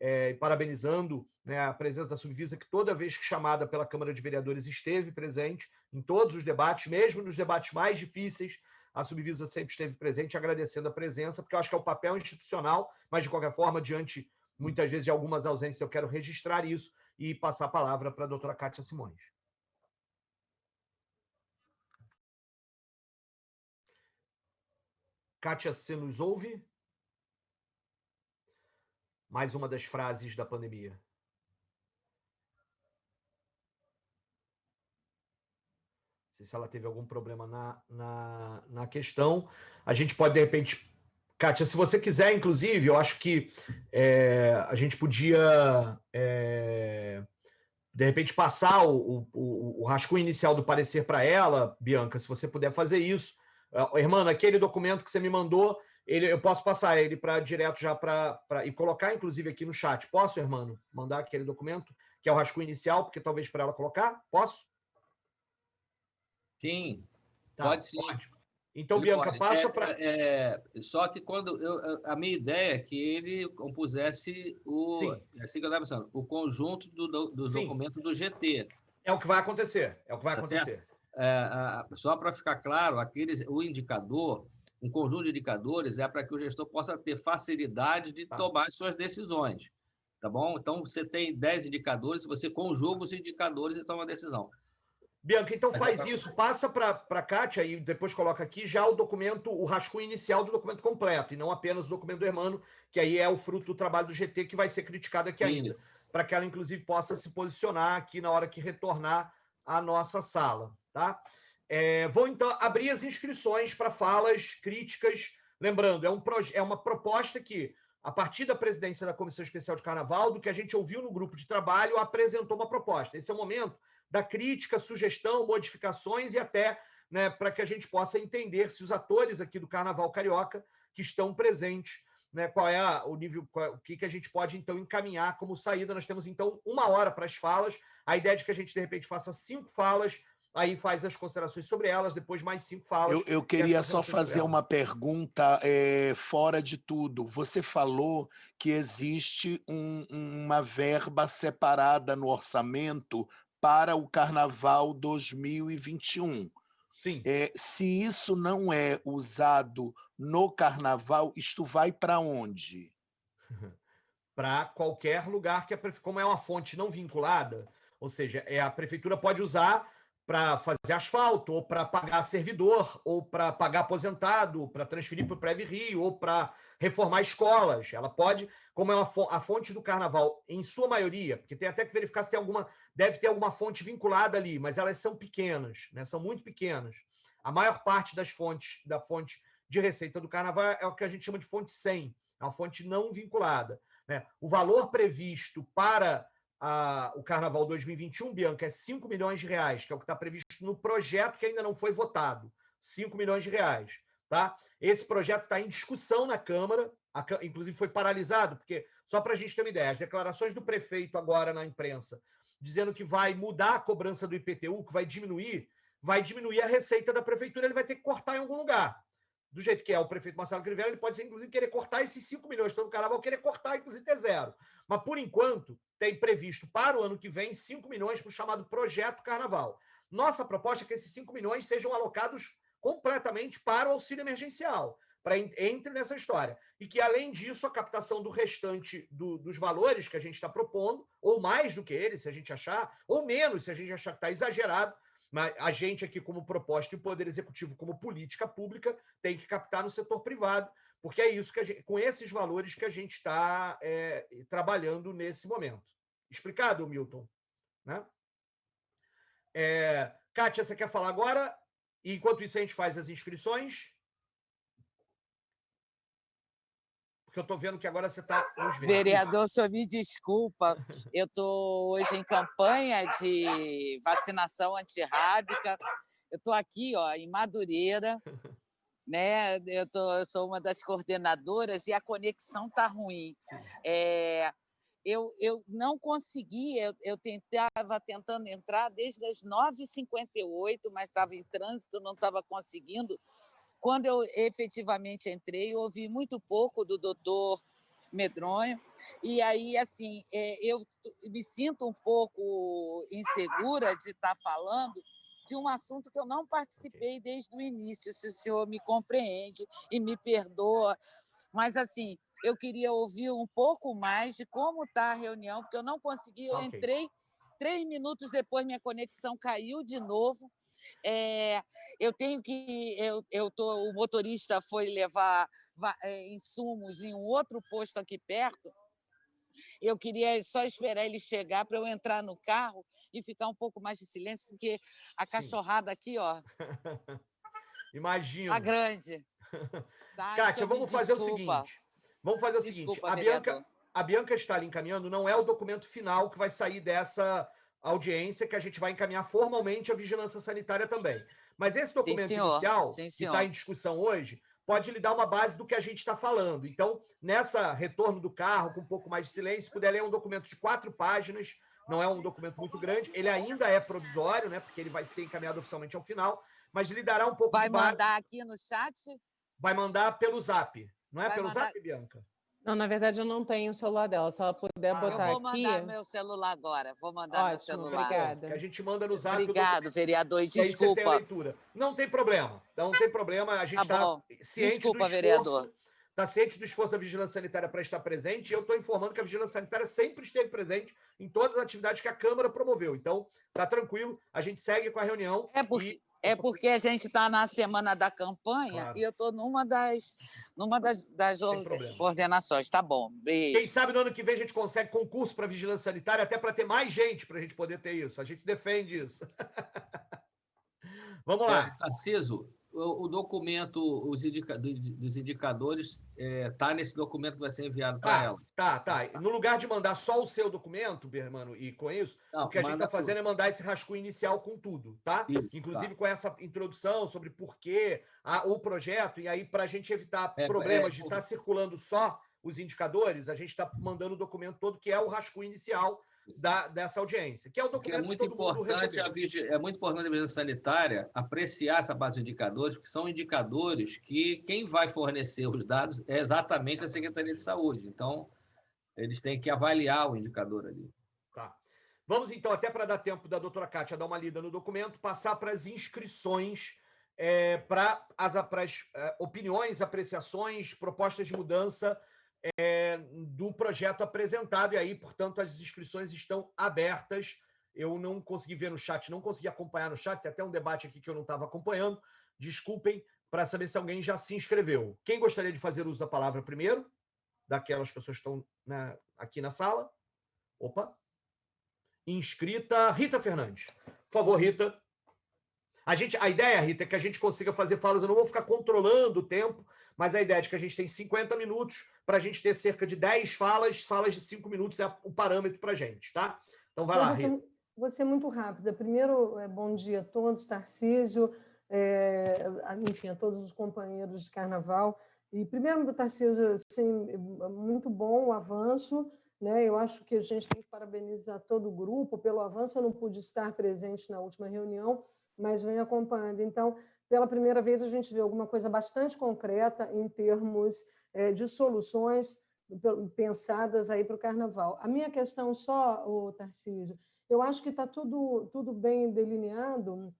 e parabenizando, né, a presença da Subvisa, que toda vez que chamada pela Câmara de Vereadores esteve presente em todos os debates, mesmo nos debates mais difíceis, a Subvisa sempre esteve presente, agradecendo a presença, porque eu acho que é o papel institucional, mas, de qualquer forma, diante, muitas vezes, de algumas ausências, eu quero registrar isso e passar a palavra para a doutora Kátia Simões. Kátia, você nos ouve? Mais uma das frases da pandemia. Não sei se ela teve algum problema na questão. A gente pode, de repente... Kátia, se você quiser, inclusive, eu acho que a gente podia, de repente, passar o rascunho inicial do parecer para ela, Bianca, se você puder fazer isso. Hermano, aquele documento que você me mandou, eu posso passar ele direto já e colocar, inclusive, aqui no chat. Posso, Hermano, mandar aquele documento, que é o rascunho inicial, porque talvez para ela colocar? Posso? Sim, tá, pode sim. Ótimo. Então, Bianca, passa para... Só que a minha ideia é que ele compusesse assim que eu estava pensando, o conjunto dos documentos do GT. É o que vai acontecer. É o que vai Tá acontecer. Só para ficar claro, o indicador, um conjunto de indicadores é para que o gestor possa ter facilidade de tomar suas decisões. Tá bom? Então, você tem 10 indicadores, você conjuga os indicadores e toma a decisão. Bianca, então faz isso, passa para a Kátia e depois coloca aqui já o documento, o rascunho inicial do documento completo, e não apenas o documento do Hermano, que aí é o fruto do trabalho do GT, que vai ser criticado aqui ainda, para que ela, inclusive, possa se posicionar aqui na hora que retornar à nossa sala. Tá? Vou, então, abrir as inscrições para falas críticas. Lembrando, é uma proposta que, a partir da presidência da Comissão Especial de Carnaval, do que a gente ouviu no grupo de trabalho, apresentou uma proposta. Esse é o momento da crítica, sugestão, modificações e até, né, para que a gente possa entender se os atores aqui do Carnaval Carioca que estão presentes, né, qual é o nível, o que a gente pode, então, encaminhar como saída. Nós temos, então, 1 hora para as falas. A ideia é de que a gente, de repente, faça 5 falas, aí faz as considerações sobre elas, depois mais 5 falas. Eu queria só fazer uma pergunta fora de tudo. Você falou que existe uma verba separada no orçamento para o Carnaval 2021. Sim. Se isso não é usado no Carnaval, isto vai para onde? Para qualquer lugar que como é uma fonte não vinculada, ou seja, a prefeitura pode usar para fazer asfalto, ou para pagar servidor, ou para pagar aposentado, para transferir para o Preve Rio, ou para reformar escolas. Ela pode, como é a fonte do Carnaval, em sua maioria, porque tem até que verificar se tem deve ter alguma fonte vinculada ali, mas elas são pequenas, né? São muito pequenas. A maior parte da fonte de receita do Carnaval é o que a gente chama de fonte 100, é uma fonte não vinculada, né? O valor previsto para o Carnaval 2021, Bianca, é 5 milhões de reais, que é o que está previsto no projeto que ainda não foi votado. 5 milhões de reais. Tá? Esse projeto está em discussão na Câmara, inclusive foi paralisado, porque, só para a gente ter uma ideia, as declarações do prefeito agora na imprensa, dizendo que vai mudar a cobrança do IPTU, que vai diminuir a receita da prefeitura, ele vai ter que cortar em algum lugar. Do jeito que é o prefeito Marcelo Crivella, ele pode, inclusive, querer cortar esses 5 milhões, então no Carnaval querer cortar, inclusive, ter zero. Mas, por enquanto, tem previsto para o ano que vem 5 milhões para o chamado Projeto Carnaval. Nossa proposta é que esses 5 milhões sejam alocados completamente para o auxílio emergencial, entre nessa história. E que, além disso, a captação do restante dos valores que a gente está propondo, ou mais do que ele, se a gente achar, ou menos, se a gente achar que está exagerado, mas a gente aqui, como proposta, e o Poder Executivo, como política pública, tem que captar no setor privado, porque é isso com esses valores que a gente está trabalhando nesse momento. Explicado, Milton? Né? Kátia, você quer falar agora? E, enquanto isso, a gente faz as inscrições. Porque eu estou vendo que agora você está nos vendo. Vereador, o senhor me desculpa, eu estou hoje em campanha de vacinação antirrábica, eu estou aqui em Madureira, né? Eu sou uma das coordenadoras e a conexão está ruim. Eu não consegui, eu estava tentando entrar desde as 9h58, mas estava em trânsito, não estava conseguindo. Quando eu efetivamente entrei, eu ouvi muito pouco do doutor Medronho, e aí, assim, eu me sinto um pouco insegura de estar falando de um assunto que eu não participei desde o início, se o senhor me compreende e me perdoa, mas, assim, eu queria ouvir um pouco mais de como está a reunião, porque eu não consegui, eu entrei, 3 minutos depois minha conexão caiu de novo. Eu tenho que... o motorista foi levar insumos em um outro posto aqui perto. Eu queria só esperar ele chegar para eu entrar no carro e ficar um pouco mais de silêncio, porque a cachorrada aqui, Imagino. Tá grande. Tá? Kátia, vamos fazer o seguinte. Desculpa, A Bianca está ali encaminhando, não é o documento final que vai sair dessa audiência, que a gente vai encaminhar formalmente à Vigilância Sanitária também. Mas esse documento inicial, que está em discussão hoje, pode lhe dar uma base do que a gente está falando. Então, nessa retorno do carro, com um pouco mais de silêncio, se puder ler um documento de 4 páginas, não é um documento muito grande, ele ainda é provisório, né, porque ele vai ser encaminhado oficialmente ao final, mas lhe dará um pouco de base. Vai mandar aqui no chat? Vai mandar pelo Zap. Não é pelo Zap, Bianca? Não, na verdade, eu não tenho o celular dela. Se ela puder botar Eu vou aqui... mandar meu celular agora. Vou mandar meu Ótimo, celular. obrigada. Que a gente manda no zap Obrigado, vereador. E e aí você tem a desculpa. leitura. Não tem problema. Não tem problema. A gente Tá está bom. ciente Desculpa, do esforço. vereador. Está ciente do esforço da Vigilância Sanitária para estar presente, e eu estou informando que a Vigilância Sanitária sempre esteve presente em todas as atividades que a Câmara promoveu. Então, tá tranquilo, a gente segue com a reunião. É porque a gente está na semana da campanha, Claro. e eu estou numa das coordenações. Tá bom, beijo. Quem sabe no ano que vem a gente consegue concurso para Vigilância Sanitária, até para ter mais gente, para a gente poder ter isso. A gente defende isso. Vamos lá. Tarcísio, o documento dos indicadores está nesse documento que vai ser enviado para ela. Tá. No lugar de mandar só o seu documento, Bermano, e com isso, o que a gente está fazendo é mandar esse rascunho inicial com tudo, tá? Isso, inclusive com essa introdução sobre por que o projeto, e aí para a gente evitar problemas de estar circulando só os indicadores, a gente está mandando o documento todo, que é o rascunho inicial dessa audiência, que é o documento que todo mundo recebeu. É muito importante a Vigilância Sanitária apreciar essa base de indicadores, porque são indicadores que quem vai fornecer os dados é exatamente a Secretaria de Saúde. Então, eles têm que avaliar o indicador ali. Tá. Vamos, então, até para dar tempo da doutora Kátia dar uma lida no documento, passar para as inscrições, para as opiniões, apreciações, propostas de mudança do projeto apresentado, e aí, portanto, as inscrições estão abertas. Eu não consegui ver no chat, não consegui acompanhar no chat, tem até um debate aqui que eu não estava acompanhando. Desculpem, para saber se alguém já se inscreveu. Quem gostaria de fazer uso da palavra primeiro? Daquelas pessoas que estão aqui na sala. Opa! Inscrita Rita Fernandes. Por favor, Rita. A ideia, Rita, é que a gente consiga fazer falas. Eu não vou ficar controlando o tempo, mas a ideia é de que a gente tem 50 minutos para a gente ter cerca de 10 falas de 5 minutos é o parâmetro para a gente, tá? Então, vai lá, Rita. Vou ser muito rápida. Primeiro, bom dia a todos, Tarcísio, enfim, a todos os companheiros de carnaval. E, primeiro, Tarcísio, assim, muito bom o avanço, né? Eu acho que a gente tem que parabenizar todo o grupo pelo avanço. Eu não pude estar presente na última reunião, mas venho acompanhando. Então, pela primeira vez, a gente vê alguma coisa bastante concreta em termos de soluções pensadas aí para o carnaval. A minha questão só, Tarcísio, eu acho que está tudo bem delineado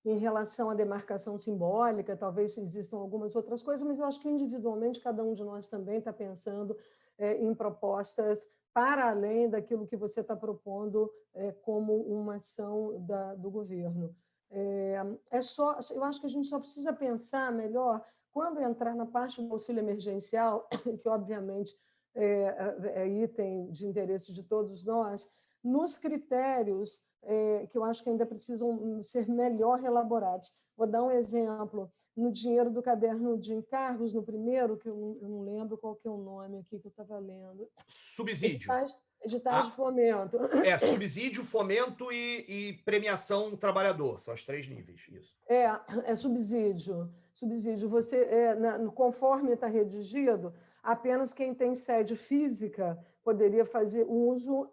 em relação à demarcação simbólica, talvez existam algumas outras coisas, mas eu acho que individualmente cada um de nós também está pensando em propostas para além daquilo que você está propondo como uma ação do governo. Eu acho que a gente só precisa pensar melhor quando entrar na parte do auxílio emergencial, que obviamente é item de interesse de todos nós, nos critérios que eu acho que ainda precisam ser melhor elaborados. Vou dar um exemplo. No dinheiro do caderno de encargos, no primeiro, que eu não lembro qual que é o nome aqui que eu estava lendo. Subsídio. Editais de fomento. Subsídio, fomento e premiação trabalhador. São os 3 níveis. Isso. É subsídio. Você, conforme está redigido, apenas quem tem sede física poderia fazer uso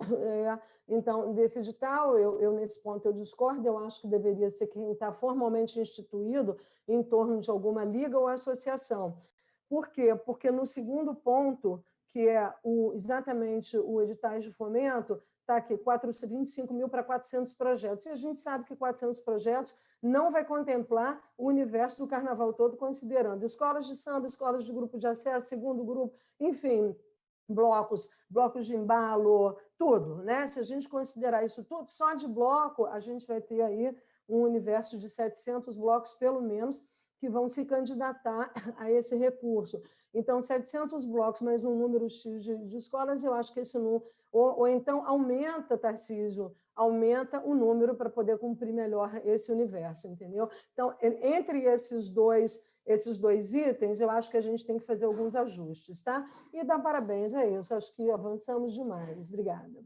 então desse edital. Eu nesse ponto eu discordo. Eu acho que deveria ser quem está formalmente instituído em torno de alguma liga ou associação. Por quê? Porque no segundo ponto, que é exatamente o editais de fomento, está aqui 25 mil para 400 projetos. E a gente sabe que 400 projetos não vai contemplar o universo do carnaval todo, considerando escolas de samba, escolas de grupo de acesso, segundo grupo, enfim, blocos de embalo, tudo, né? Se a gente considerar isso tudo, só de bloco, a gente vai ter aí um universo de 700 blocos, pelo menos, que vão se candidatar a esse recurso. Então, 700 blocos mais um número X de escolas, eu acho que esse número... Ou então aumenta, Tarcísio, aumenta o número para poder cumprir melhor esse universo, entendeu? Então, entre esses dois itens, eu acho que a gente tem que fazer alguns ajustes, tá? E dar parabéns a isso, acho que avançamos demais. Obrigada.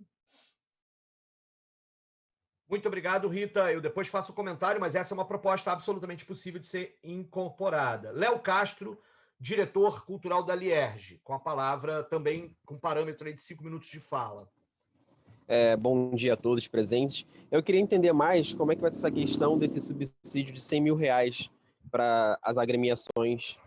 Muito obrigado, Rita. Eu depois faço o comentário, mas essa é uma proposta absolutamente possível de ser incorporada. Léo Castro, diretor cultural da Lierge, com a palavra também com parâmetro aí de 5 minutos de fala. Bom dia a todos presentes. Eu queria entender mais como é que vai ser essa questão desse subsídio de R$100 mil para as agremiações.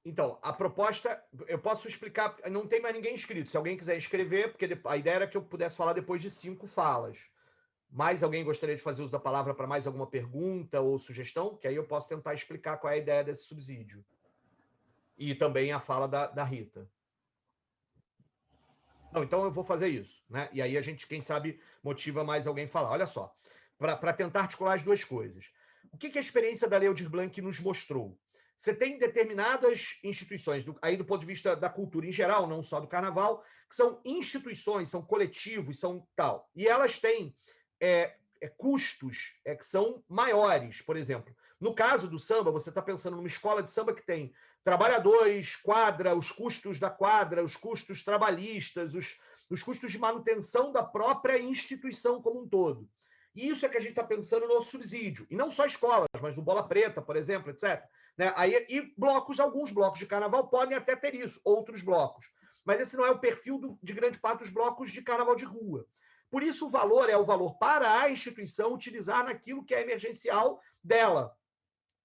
Então, a proposta, eu posso explicar, não tem mais ninguém inscrito. Se alguém quiser escrever, porque a ideia era que eu pudesse falar depois de 5 falas. Mais alguém gostaria de fazer uso da palavra para mais alguma pergunta ou sugestão? Que aí eu posso tentar explicar qual é a ideia desse subsídio. E também a fala da Rita. Não, então eu vou fazer isso, né? E aí a gente, quem sabe, motiva mais alguém a falar. Olha só, para tentar articular as duas coisas. O que a experiência da Lei Aldir Blanc nos mostrou? Você tem determinadas instituições, aí do ponto de vista da cultura em geral, não só do carnaval, que são instituições, são coletivos, são tal. E elas têm custos que são maiores, por exemplo. No caso do samba, você está pensando numa escola de samba que tem trabalhadores, quadra, os custos da quadra, os custos trabalhistas, os custos de manutenção da própria instituição como um todo. E isso é que a gente está pensando no subsídio. E não só escolas, mas no Bola Preta, por exemplo, etc. Né? Aí, e alguns blocos de carnaval podem até ter isso, outros blocos. Mas esse não é o perfil de grande parte dos blocos de carnaval de rua. Por isso, o valor é o valor para a instituição utilizar naquilo que é emergencial dela.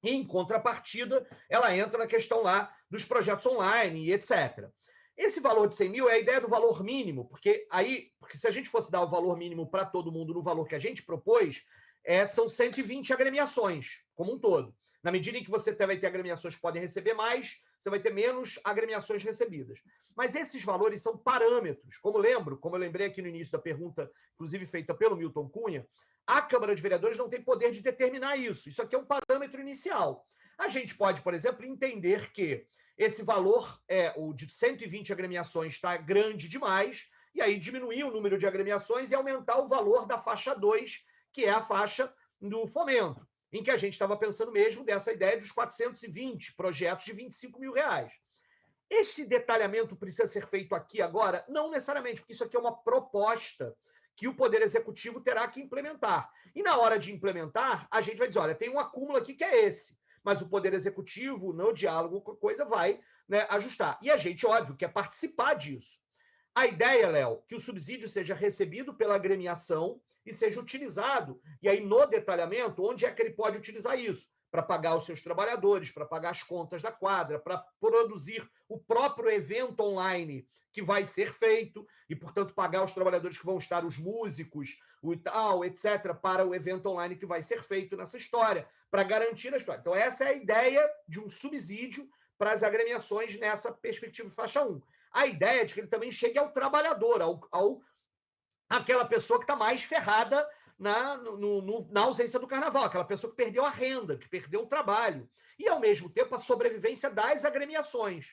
E, em contrapartida, ela entra na questão lá dos projetos online e etc. Esse valor de 100 mil é a ideia do valor mínimo, porque se a gente fosse dar o valor mínimo para todo mundo no valor que a gente propôs, são 120 agremiações, como um todo. Na medida em que você vai ter agremiações que podem receber mais, você vai ter menos agremiações recebidas. Mas esses valores são parâmetros. Como eu lembrei aqui no início da pergunta, inclusive feita pelo Milton Cunha, a Câmara de Vereadores não tem poder de determinar isso. Isso aqui é um parâmetro inicial. A gente pode, por exemplo, entender que esse valor, o de 120 agremiações, está grande demais, e aí diminuir o número de agremiações e aumentar o valor da faixa 2, que é a faixa do fomento, em que a gente estava pensando mesmo dessa ideia dos 420 projetos de R$25 mil. Esse detalhamento precisa ser feito aqui agora? Não necessariamente, porque isso aqui é uma proposta que o Poder Executivo terá que implementar. E na hora de implementar, a gente vai dizer, olha, tem um acúmulo aqui que é esse, mas o Poder Executivo, no diálogo com a coisa, vai ajustar. E a gente, óbvio, quer participar disso. A ideia, Léo, que o subsídio seja recebido pela agremiação e seja utilizado. E aí, no detalhamento, onde é que ele pode utilizar isso? Para pagar os seus trabalhadores, para pagar as contas da quadra, para produzir o próprio evento online que vai ser feito e, portanto, pagar os trabalhadores que vão estar, os músicos, o tal, etc., para o evento online que vai ser feito nessa história, para garantir a história. Então, essa é a ideia de um subsídio para as agremiações nessa perspectiva de faixa 1. A ideia é de que ele também chegue ao trabalhador, aquela pessoa que está mais ferrada na ausência do carnaval, aquela pessoa que perdeu a renda, que perdeu o trabalho, e, ao mesmo tempo, a sobrevivência das agremiações.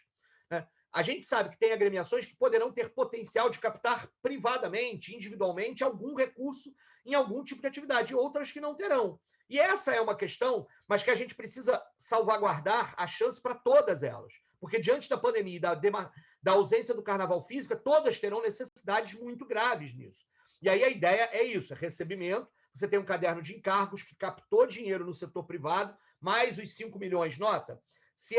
Né? A gente sabe que tem agremiações que poderão ter potencial de captar privadamente, individualmente, algum recurso em algum tipo de atividade, e outras que não terão. E essa é uma questão, mas que a gente precisa salvaguardar a chance para todas elas. Porque, diante da pandemia e da ausência do carnaval física, todas terão necessidades muito graves nisso. E aí a ideia é isso, é recebimento. Você tem um caderno de encargos que captou dinheiro no setor privado, mais os 5 milhões, nota. Se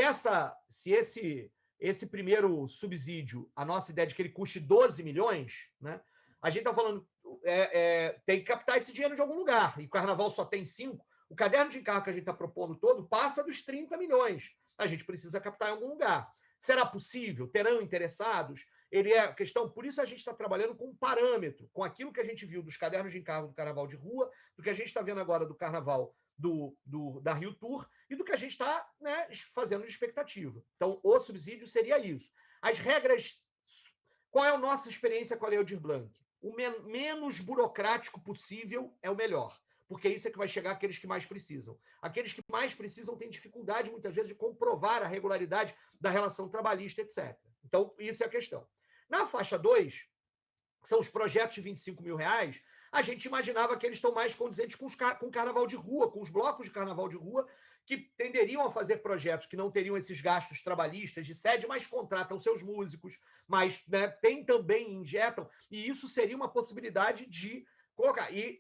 esse primeiro subsídio, a nossa ideia de que ele custe 12 milhões, né, a gente está falando, tem que captar esse dinheiro de algum lugar, e o carnaval só tem 5, o caderno de encargo que a gente está propondo todo passa dos 30 milhões. A gente precisa captar em algum lugar. Será possível? Terão interessados? Ele é questão, por isso a gente está trabalhando com um parâmetro, com aquilo que a gente viu dos cadernos de encargo do carnaval de rua, do que a gente está vendo agora do carnaval da Rio Tour e do que a gente está fazendo de expectativa. Então, o subsídio seria isso. As regras, qual é a nossa experiência com a Lei Aldir Blanc? O menos burocrático possível é o melhor, porque isso é que vai chegar àqueles que mais precisam. Aqueles que mais precisam têm dificuldade, muitas vezes, de comprovar a regularidade da relação trabalhista, etc. Então, isso é a questão. Na faixa 2, que são os projetos de R$25 mil, a gente imaginava que eles estão mais condizentes com o carnaval de rua, com os blocos de carnaval de rua, que tenderiam a fazer projetos que não teriam esses gastos trabalhistas de sede, mas contratam seus músicos, mas também injetam, e isso seria uma possibilidade de colocar. E,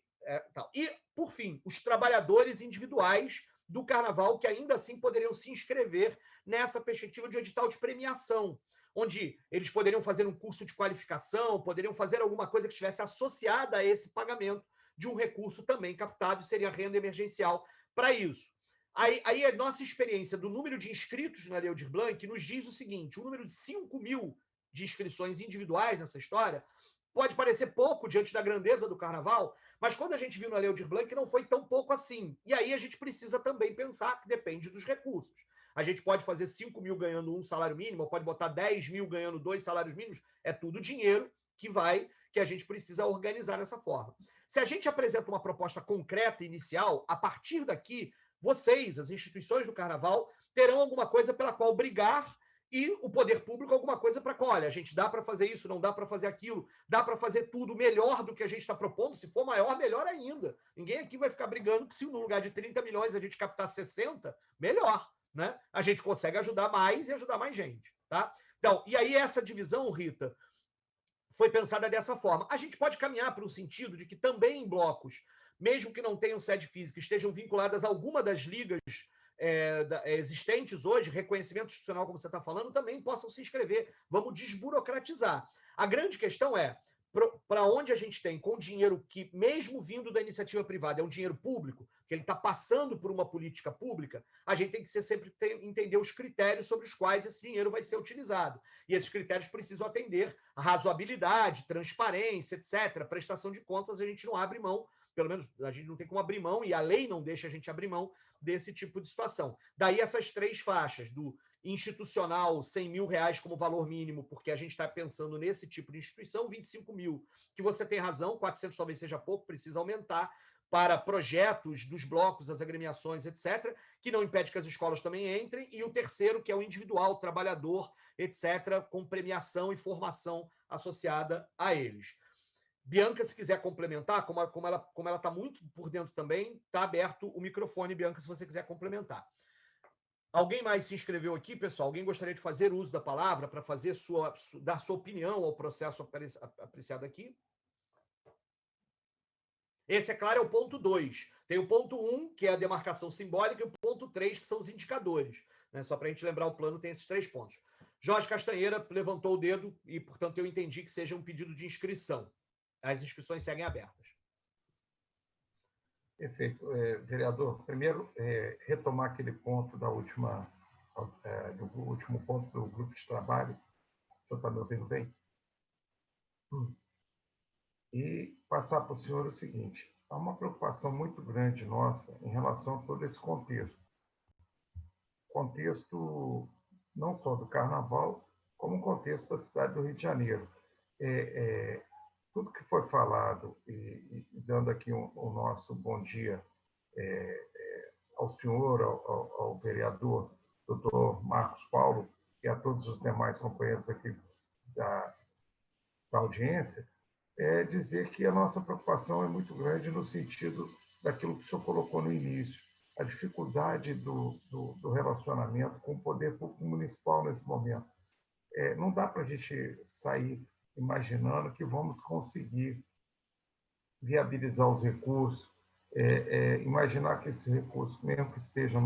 por fim, os trabalhadores individuais do carnaval, que ainda assim poderiam se inscrever nessa perspectiva de edital de premiação, onde eles poderiam fazer um curso de qualificação, poderiam fazer alguma coisa que estivesse associada a esse pagamento de um recurso também captado, seria renda emergencial para isso. Aí a nossa experiência do número de inscritos na Lei Aldir Blanc nos diz o seguinte: o número de 5 mil de inscrições individuais nessa história pode parecer pouco diante da grandeza do Carnaval, mas quando a gente viu na Lei Aldir Blanc não foi tão pouco assim. E aí a gente precisa também pensar que depende dos recursos. A gente pode fazer 5 mil ganhando 1 salário mínimo, ou pode botar 10 mil ganhando 2 salários mínimos. É tudo dinheiro que a gente precisa organizar dessa forma. Se a gente apresenta uma proposta concreta inicial, a partir daqui, vocês, as instituições do Carnaval, terão alguma coisa pela qual brigar e o poder público alguma coisa para qual, olha, a gente dá para fazer isso, não dá para fazer aquilo, dá para fazer tudo melhor do que a gente está propondo, se for maior, melhor ainda. Ninguém aqui vai ficar brigando que se no lugar de 30 milhões a gente captar 60, melhor, né? A gente consegue ajudar mais e ajudar mais gente, tá? Então, e aí essa divisão, Rita, foi pensada dessa forma. A gente pode caminhar para um sentido de que também em blocos, mesmo que não tenham sede física, estejam vinculadas a alguma das ligas existentes hoje, reconhecimento institucional, como você está falando, também possam se inscrever. Vamos desburocratizar. A grande questão é para onde a gente tem, com dinheiro que, mesmo vindo da iniciativa privada, é um dinheiro público, que ele está passando por uma política pública, a gente tem que sempre entender os critérios sobre os quais esse dinheiro vai ser utilizado. E esses critérios precisam atender a razoabilidade, transparência, etc. Prestação de contas, a gente não abre mão, pelo menos a gente não tem como abrir mão, e a lei não deixa a gente abrir mão desse tipo de situação. Daí essas 3 faixas, do institucional, 100 mil reais como valor mínimo, porque a gente está pensando nesse tipo de instituição, 25 mil, que você tem razão, 400 talvez seja pouco, precisa aumentar, para projetos dos blocos, as agremiações, etc., que não impede que as escolas também entrem, e o terceiro, que é o individual, trabalhador, etc., com premiação e formação associada a eles. Bianca, se quiser complementar, como ela está muito por dentro também, está aberto o microfone, Bianca, se você quiser complementar. Alguém mais se inscreveu aqui, pessoal? Alguém gostaria de fazer uso da palavra para dar sua opinião ao processo apreciado aqui? Esse, é claro, é o ponto 2. Tem o ponto 1, que é a demarcação simbólica, e o ponto 3, que são os indicadores. Né? Só para a gente lembrar, o plano tem esses 3 pontos. Jorge Castanheira levantou o dedo e, portanto, eu entendi que seja um pedido de inscrição. As inscrições seguem abertas. Perfeito. Vereador, primeiro, retomar aquele ponto do último ponto do grupo de trabalho. O senhor está me ouvindo bem? E passar para o senhor o seguinte: há uma preocupação muito grande nossa em relação a todo esse contexto. Contexto não só do Carnaval, como o contexto da cidade do Rio de Janeiro. Tudo que foi falado, e dando aqui o nosso bom dia ao senhor, ao vereador, doutor Marcos Paulo, e a todos os demais companheiros aqui da audiência, é dizer que a nossa preocupação é muito grande no sentido daquilo que o senhor colocou no início, a dificuldade do relacionamento com o poder público municipal nesse momento. Não dá para a gente sair imaginando que vamos conseguir viabilizar os recursos, imaginar que esses recursos, mesmo que estejam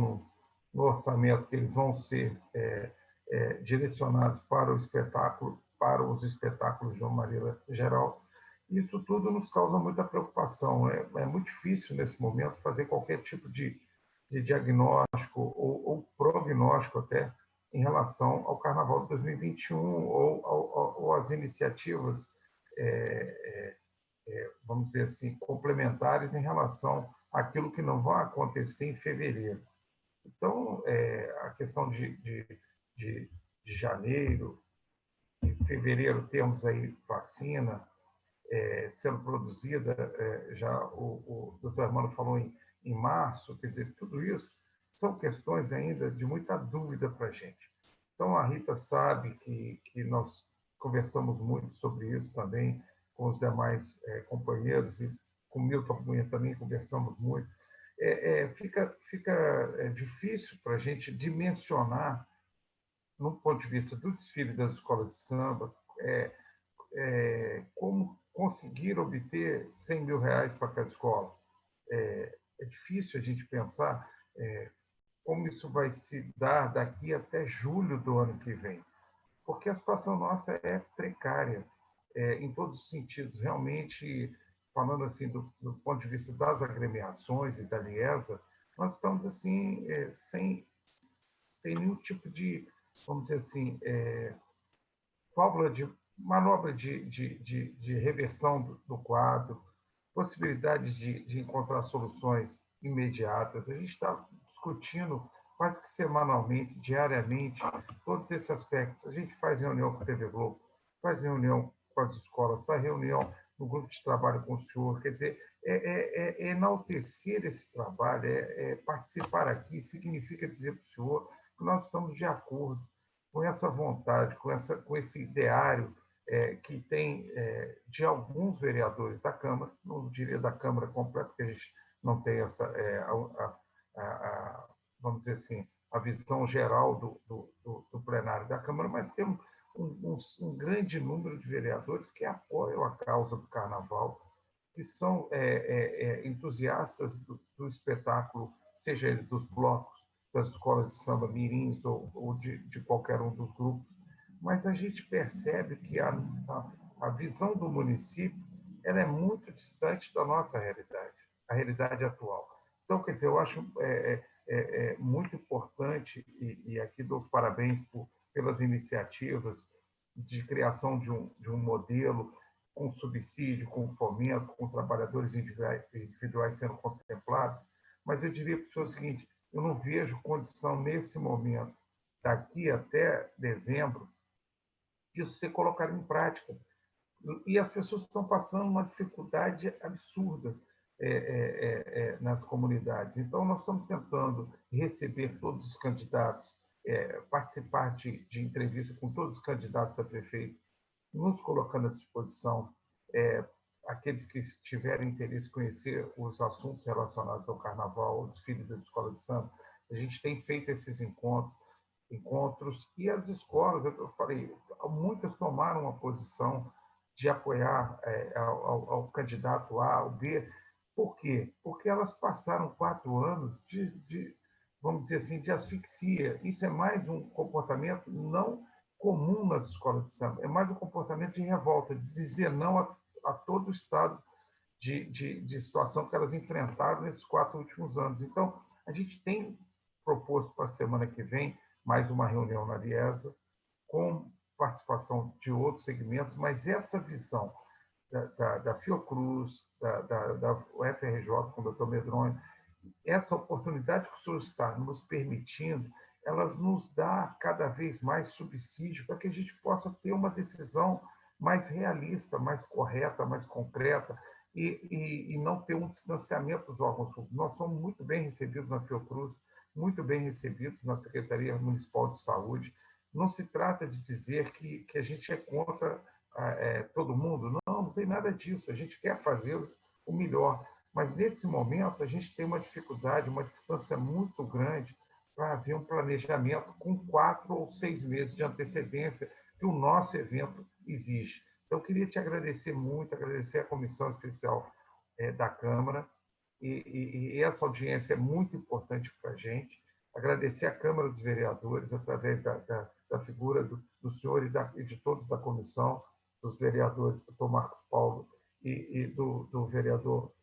no orçamento, que eles vão ser direcionados para o espetáculo, para os espetáculos de uma maneira geral. Isso tudo nos causa muita preocupação. É muito difícil, nesse momento, fazer qualquer tipo de diagnóstico ou prognóstico até em relação ao Carnaval de 2021 ou às iniciativas, vamos dizer assim, complementares em relação àquilo que não vai acontecer em fevereiro. Então, a questão de janeiro, em fevereiro temos aí vacina sendo produzida, já o doutor Armando falou em março, quer dizer, tudo isso são questões ainda de muita dúvida para a gente. Então, a Rita sabe que nós conversamos muito sobre isso também com os demais companheiros, e com o Milton Cunha também conversamos muito. Fica difícil para a gente dimensionar, no ponto de vista do desfile das escolas de samba, como conseguir obter 100 mil reais para cada escola. É difícil a gente pensar como isso vai se dar daqui até julho do ano que vem, porque a situação nossa é precária, em todos os sentidos. Realmente, falando assim do ponto de vista das agremiações e da Liesa, nós estamos assim, sem nenhum tipo de, vamos dizer assim, manobra de reversão do quadro, possibilidade de encontrar soluções imediatas. A gente está discutindo quase que semanalmente, diariamente, todos esses aspectos. A gente faz reunião com a TV Globo, faz reunião com as escolas, faz reunião no grupo de trabalho com o senhor. Quer dizer, enaltecer esse trabalho, participar aqui, significa dizer para o senhor que nós estamos de acordo com essa vontade, com esse ideário que tem de alguns vereadores da Câmara, não diria da Câmara completa, porque a gente não tem essa, vamos dizer assim, a visão geral do plenário da Câmara, mas temos um grande número de vereadores que apoiam a causa do Carnaval, que são entusiastas do espetáculo, seja ele dos blocos, das escolas de samba mirins ou de qualquer um dos grupos, mas a gente percebe que a visão do município ela é muito distante da nossa realidade, a realidade atual. Então, quer dizer, eu acho muito importante, e aqui dou os parabéns pelas iniciativas de criação de um modelo com subsídio, com fomento, com trabalhadores individuais sendo contemplados, mas eu diria para o senhor o seguinte, eu não vejo condição nesse momento, daqui até dezembro, disso ser colocado em prática. E as pessoas estão passando uma dificuldade absurda nas comunidades. Então, nós estamos tentando receber todos os candidatos, participar de entrevista com todos os candidatos a prefeito, nos colocando à disposição, aqueles que tiverem interesse em conhecer os assuntos relacionados ao Carnaval, ao desfile da Escola de Samba. A gente tem feito esses encontros e as escolas, eu falei, muitas tomaram uma posição de apoiar ao candidato A ou B. Por quê? Porque elas passaram 4 anos vamos dizer assim, de asfixia. Isso é mais um comportamento não comum nas escolas de samba, é mais um comportamento de revolta, de dizer não a todo o estado de situação que elas enfrentaram nesses 4 últimos anos. Então, a gente tem proposto para a semana que vem mais uma reunião na Liesa, com participação de outros segmentos, mas essa visão da Fiocruz, da UFRJ, com o doutor Medronho, essa oportunidade que o senhor está nos permitindo, ela nos dá cada vez mais subsídio para que a gente possa ter uma decisão mais realista, mais correta, mais concreta, e não ter um distanciamento dos órgãos públicos. Nós somos muito bem recebidos na Fiocruz, muito bem recebidos na Secretaria Municipal de Saúde. Não se trata de dizer que a gente é contra todo mundo. Não tem nada disso. A gente quer fazer o melhor. Mas, nesse momento, a gente tem uma dificuldade, uma distância muito grande para haver um planejamento com 4 ou 6 meses de antecedência que o nosso evento exige. Então, eu queria te agradecer muito, agradecer à Comissão Especial da Câmara, e essa audiência é muito importante para a gente. Agradecer à Câmara dos Vereadores, através da figura do senhor e de todos da comissão, dos vereadores, do Dr. Marcos Paulo e do vereador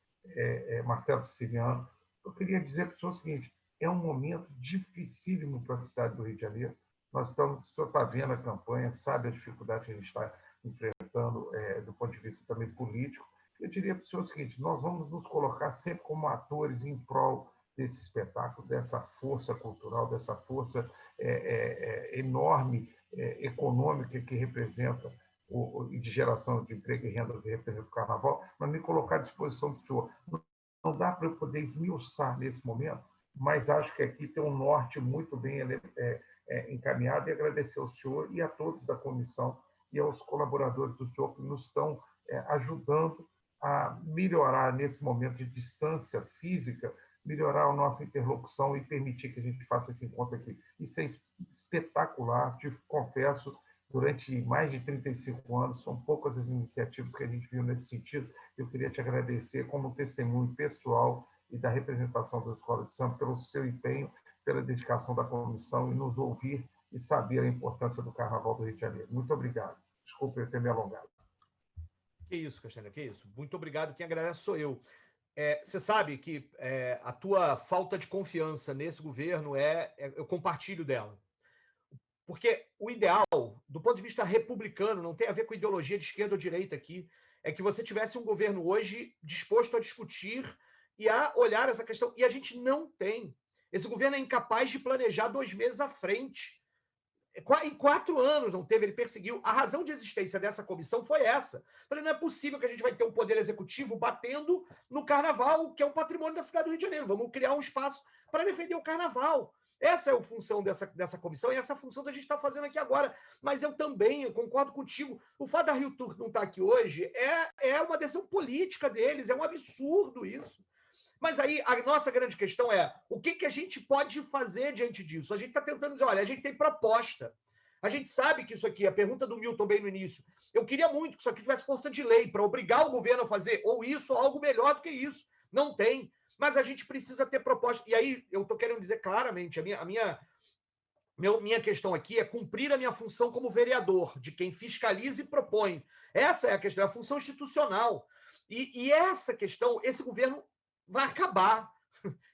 Marcelo Siciliano. Eu queria dizer para o senhor o seguinte, é um momento dificílimo para a cidade do Rio de Janeiro. O senhor está vendo a campanha, sabe a dificuldade que a gente está enfrentando do ponto de vista também político. Eu diria para o senhor o seguinte, nós vamos nos colocar sempre como atores em prol desse espetáculo, dessa força cultural, dessa força enorme econômica que representa e de geração de emprego e renda que representa o Carnaval, mas me colocar à disposição do senhor. Não dá para eu poder esmiuçar nesse momento, mas acho que aqui tem um norte muito bem encaminhado, e agradecer ao senhor e a todos da comissão e aos colaboradores do senhor que nos estão ajudando a melhorar nesse momento de distância física, melhorar a nossa interlocução e permitir que a gente faça esse encontro aqui. Isso é espetacular, te confesso, durante mais de 35 anos, são poucas as iniciativas que a gente viu nesse sentido. Eu queria te agradecer como testemunho pessoal e da representação da Escola de Samba pelo seu empenho, pela dedicação da comissão e nos ouvir e saber a importância do Carnaval do Rio de Janeiro. Muito obrigado. Desculpe eu ter me alongado. Que isso, Castanha, que isso. Muito obrigado. Quem agradece sou eu. você sabe que a tua falta de confiança nesse governo eu compartilho dela. Porque o ideal, do ponto de vista republicano, não tem a ver com ideologia de esquerda ou direita aqui, é que você tivesse um governo hoje disposto a discutir e a olhar essa questão. E a gente não tem. Esse governo é incapaz de planejar 2 meses à frente. Em 4 anos não teve, ele perseguiu. A razão de existência dessa comissão foi essa. Falei, não é possível que a gente vai ter um poder executivo batendo no carnaval, que é um patrimônio da cidade do Rio de Janeiro. Vamos criar um espaço para defender o carnaval. Essa é a função dessa comissão e essa é a função da gente estar fazendo aqui agora. Mas eu também concordo contigo. O fato da Rio Tour não estar aqui hoje é uma decisão política deles, é um absurdo isso. Mas aí a nossa grande questão é o que a gente pode fazer diante disso? A gente está tentando dizer, olha, a gente tem proposta. A gente sabe que isso aqui, a pergunta do Milton bem no início, eu queria muito que isso aqui tivesse força de lei para obrigar o governo a fazer ou isso ou algo melhor do que isso. Não tem. Mas a gente precisa ter proposta. E aí eu estou querendo dizer claramente, a minha questão aqui é cumprir a minha função como vereador, de quem fiscaliza e propõe. Essa é a questão, é a função institucional. E essa questão, esse governo vai acabar.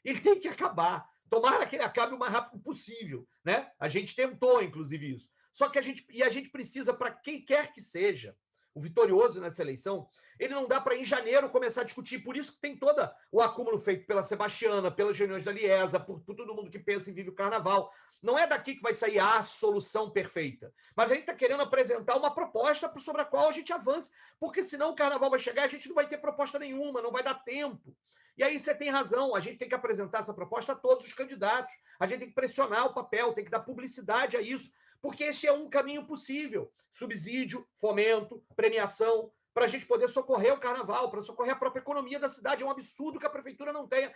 Ele tem que acabar. Tomara que ele acabe o mais rápido possível, né? A gente tentou, inclusive, isso. Só que a gente precisa, para quem quer que seja o vitorioso nessa eleição, ele não dá para, em janeiro, começar a discutir. Por isso que tem todo o acúmulo feito pela Sebastiana, pelas reuniões da Liesa, por todo mundo que pensa e vive o carnaval. Não é daqui que vai sair a solução perfeita. Mas a gente está querendo apresentar uma proposta sobre a qual a gente avance, porque senão o carnaval vai chegar e a gente não vai ter proposta nenhuma, não vai dar tempo. E aí você tem razão, a gente tem que apresentar essa proposta a todos os candidatos, a gente tem que pressionar o papel, tem que dar publicidade a isso, porque esse é um caminho possível. Subsídio, fomento, premiação, para a gente poder socorrer o carnaval, para socorrer a própria economia da cidade. É um absurdo que a prefeitura não tenha.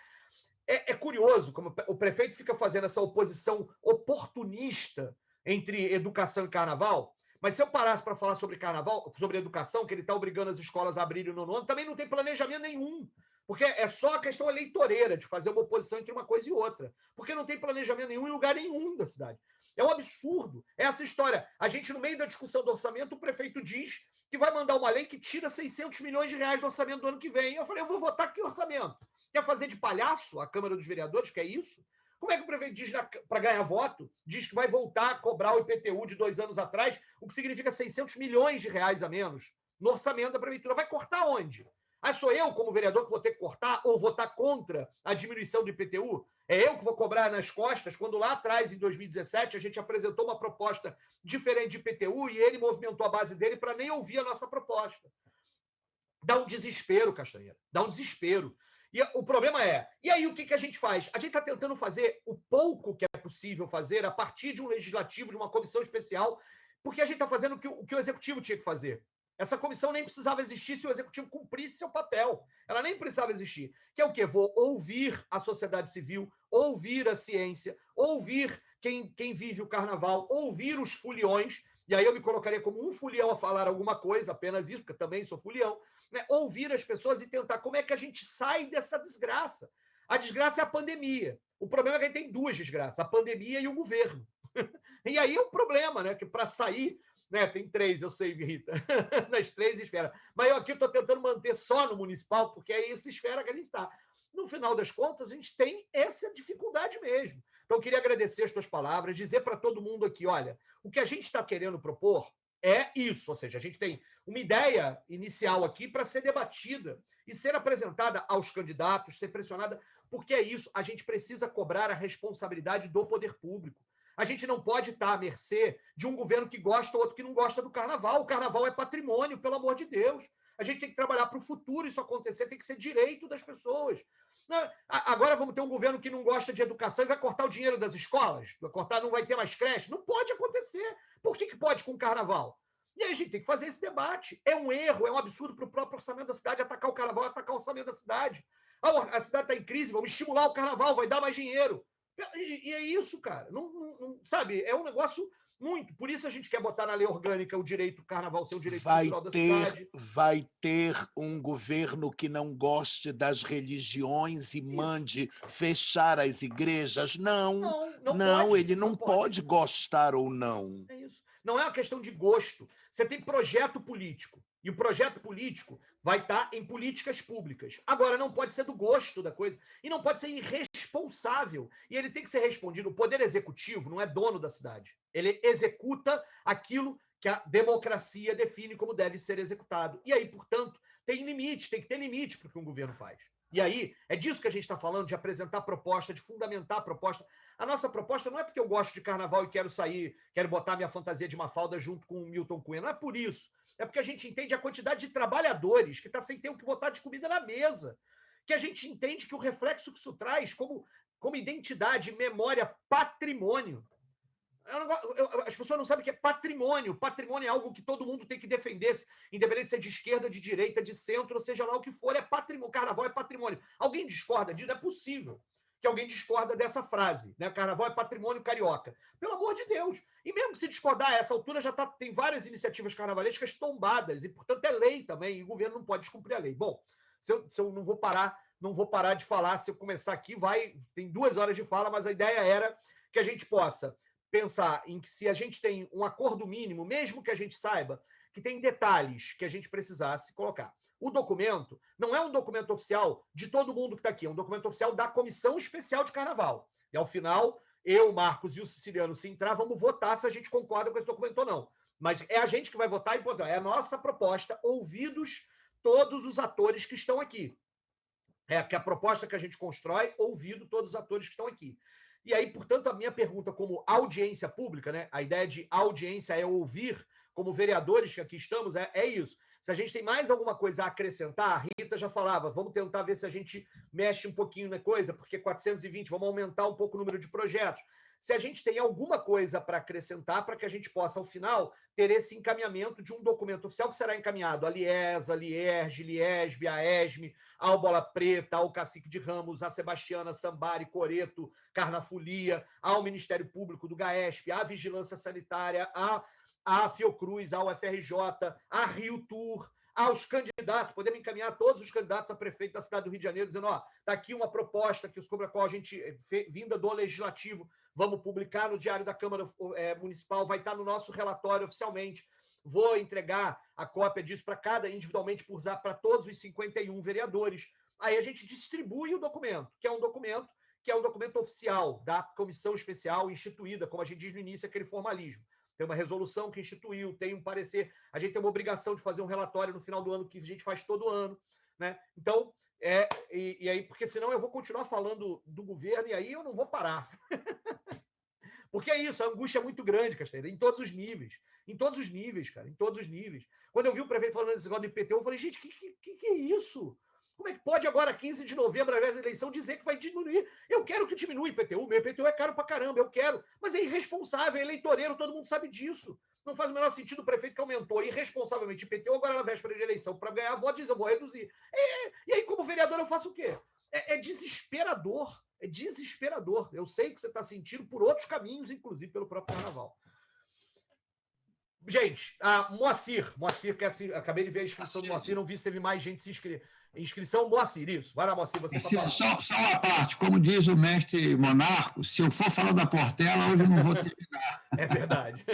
É curioso como o prefeito fica fazendo essa oposição oportunista entre educação e carnaval, mas se eu parasse para falar sobre carnaval, sobre educação, que ele está obrigando as escolas a abrirem no 9º ano, também não tem planejamento nenhum. Porque é só a questão eleitoreira de fazer uma oposição entre uma coisa e outra. Porque não tem planejamento nenhum em lugar nenhum da cidade. É um absurdo. É essa história. A gente, no meio da discussão do orçamento, o prefeito diz que vai mandar uma lei que tira 600 milhões de reais do orçamento do ano que vem. Eu falei, eu vou votar que orçamento? Quer fazer de palhaço a Câmara dos Vereadores? Quer isso? Como é que o prefeito diz, para ganhar voto, diz que vai voltar a cobrar o IPTU de 2 anos atrás, o que significa 600 milhões de reais a menos no orçamento da prefeitura? Vai cortar onde? Ah, sou eu, como vereador, que vou ter que cortar ou votar contra a diminuição do IPTU? É eu que vou cobrar nas costas, quando lá atrás, em 2017, a gente apresentou uma proposta diferente de IPTU e ele movimentou a base dele para nem ouvir a nossa proposta. Dá um desespero, Castanheira, dá um desespero. E o problema é, e aí o que a gente faz? A gente está tentando fazer o pouco que é possível fazer a partir de um legislativo, de uma comissão especial, porque a gente está fazendo o que o executivo tinha que fazer. Essa comissão nem precisava existir se o executivo cumprisse seu papel. Ela nem precisava existir. Que é o quê? Vou ouvir a sociedade civil, ouvir a ciência, ouvir quem vive o carnaval, ouvir os foliões, e aí eu me colocaria como um folião a falar alguma coisa, apenas isso, porque eu também sou folião, né? Ouvir as pessoas e tentar como é que a gente sai dessa desgraça. A desgraça é a pandemia. O problema é que a gente tem 2 desgraças, a pandemia e o governo. E aí é um problema, né? Que para sair... Né? Tem 3, eu sei, Rita, nas 3 esferas. Mas eu aqui estou tentando manter só no municipal, porque é essa esfera que a gente está. No final das contas, a gente tem essa dificuldade mesmo. Então, eu queria agradecer as tuas palavras, dizer para todo mundo aqui, olha, o que a gente está querendo propor é isso, ou seja, a gente tem uma ideia inicial aqui para ser debatida e ser apresentada aos candidatos, ser pressionada, porque é isso, a gente precisa cobrar a responsabilidade do poder público. A gente não pode estar à mercê de um governo que gosta ou outro que não gosta do carnaval. O carnaval é patrimônio, pelo amor de Deus. A gente tem que trabalhar para o futuro isso acontecer, tem que ser direito das pessoas. Agora vamos ter um governo que não gosta de educação e vai cortar o dinheiro das escolas? Vai cortar, não vai ter mais creche? Não pode acontecer. Por que pode com o carnaval? E aí a gente tem que fazer esse debate. É um erro, é um absurdo para o próprio orçamento da cidade atacar o carnaval, atacar o orçamento da cidade. A cidade está em crise, vamos estimular o carnaval, vai dar mais dinheiro. E é isso, cara. Não, sabe? É um negócio muito. Por isso a gente quer botar na lei orgânica o direito do carnaval ser o direito cultural da cidade. Vai ter um governo que não goste das religiões e mande fechar as igrejas? Não, pode, ele não pode gostar ou não. É isso. Não é uma questão de gosto. Você tem projeto político. E o projeto político vai estar em políticas públicas. Agora, não pode ser do gosto da coisa e não pode ser irresponsável. E ele tem que ser respondido. O Poder Executivo não é dono da cidade. Ele executa aquilo que a democracia define como deve ser executado. E aí, portanto, tem limite, tem que ter limite para o que um governo faz. E aí, é disso que a gente está falando, de apresentar proposta, de fundamentar a proposta. A nossa proposta não é porque eu gosto de carnaval e quero sair, quero botar minha fantasia de Mafalda junto com o Milton Cunha. Não é por isso. É porque a gente entende a quantidade de trabalhadores que está sem ter o que botar de comida na mesa. Que a gente entende que o reflexo que isso traz como identidade, memória, patrimônio. As pessoas não sabem o que é patrimônio. Patrimônio é algo que todo mundo tem que defender, independente de ser de esquerda, de direita, de centro, ou seja lá o que for, é patrimônio. Carnaval é patrimônio. Alguém discorda disso? Não é possível que alguém discorda dessa frase, né? Carnaval é patrimônio carioca. Pelo amor de Deus. E mesmo que se discordar, a essa altura já tem várias iniciativas carnavalescas tombadas, e, portanto, é lei também, e o governo não pode descumprir a lei. Bom, se eu não vou parar de falar, se eu começar aqui, tem 2 horas de fala, mas a ideia era que a gente possa pensar em que, se a gente tem um acordo mínimo, mesmo que a gente saiba que tem detalhes que a gente precisasse colocar. O documento não é um documento oficial de todo mundo que está aqui, é um documento oficial da Comissão Especial de Carnaval. E, ao final, eu, Marcos e o Siciliano, se entrar, vamos votar se a gente concorda com esse documento ou não. Mas é a gente que vai votar, e, portanto, é a nossa proposta, ouvidos todos os atores que estão aqui. É a proposta que a gente constrói, ouvido todos os atores que estão aqui. E aí, portanto, a minha pergunta como audiência pública, né? A ideia de audiência é ouvir, como vereadores que aqui estamos, é isso. Se a gente tem mais alguma coisa a acrescentar, a Rita já falava, vamos tentar ver se a gente mexe um pouquinho na coisa, porque 420, vamos aumentar um pouco o número de projetos. Se a gente tem alguma coisa para acrescentar, para que a gente possa, ao final, ter esse encaminhamento de um documento oficial que será encaminhado à Liesa, à Lierge, Liesb, à ESME, ao Bola Preta, ao Cacique de Ramos, à Sebastiana, Sambari, Coreto, Carnafolia, ao Ministério Público do GAESP, à Vigilância Sanitária, à Fiocruz, ao FRJ, à Rio Tour, aos candidatos, podemos encaminhar todos os candidatos a prefeito da cidade do Rio de Janeiro, dizendo, está aqui uma proposta sobre a qual a gente, vinda do Legislativo, vamos publicar no Diário da Câmara Municipal, vai estar no nosso relatório oficialmente, vou entregar a cópia disso para cada, individualmente, para todos os 51 vereadores. Aí a gente distribui o documento, que é um documento oficial da Comissão Especial instituída, como a gente diz no início, aquele formalismo. Tem uma resolução que instituiu, tem um parecer, a gente tem uma obrigação de fazer um relatório no final do ano, que a gente faz todo ano, né? Então, e aí, porque senão eu vou continuar falando do governo e aí eu não vou parar. Porque é isso, a angústia é muito grande, Castanheira, em todos os níveis, cara, em todos os níveis. Quando eu vi o prefeito falando desse negócio do IPTU, eu falei, gente, que é isso? Como é que pode agora, 15 de novembro, a eleição, dizer que vai diminuir? Eu quero que diminua o IPTU. Meu IPTU é caro pra caramba, eu quero. Mas é irresponsável, é eleitoreiro, todo mundo sabe disso. Não faz o menor sentido o prefeito que aumentou irresponsavelmente o IPTU agora na véspera de eleição para ganhar voto, diz, eu vou reduzir. E aí, como vereador, eu faço o quê? É desesperador. É desesperador. Eu sei que você está sentindo por outros caminhos, inclusive pelo próprio carnaval. Gente, a Moacir, que acabei de ver a inscrição do Moacir, não vi se teve mais gente se inscrever. Inscrição, Moacir, isso. Vai lá, Moacir, você está falando. Só uma parte, como diz o mestre Monarco, se eu for falar da Portela, hoje eu não vou terminar. É verdade.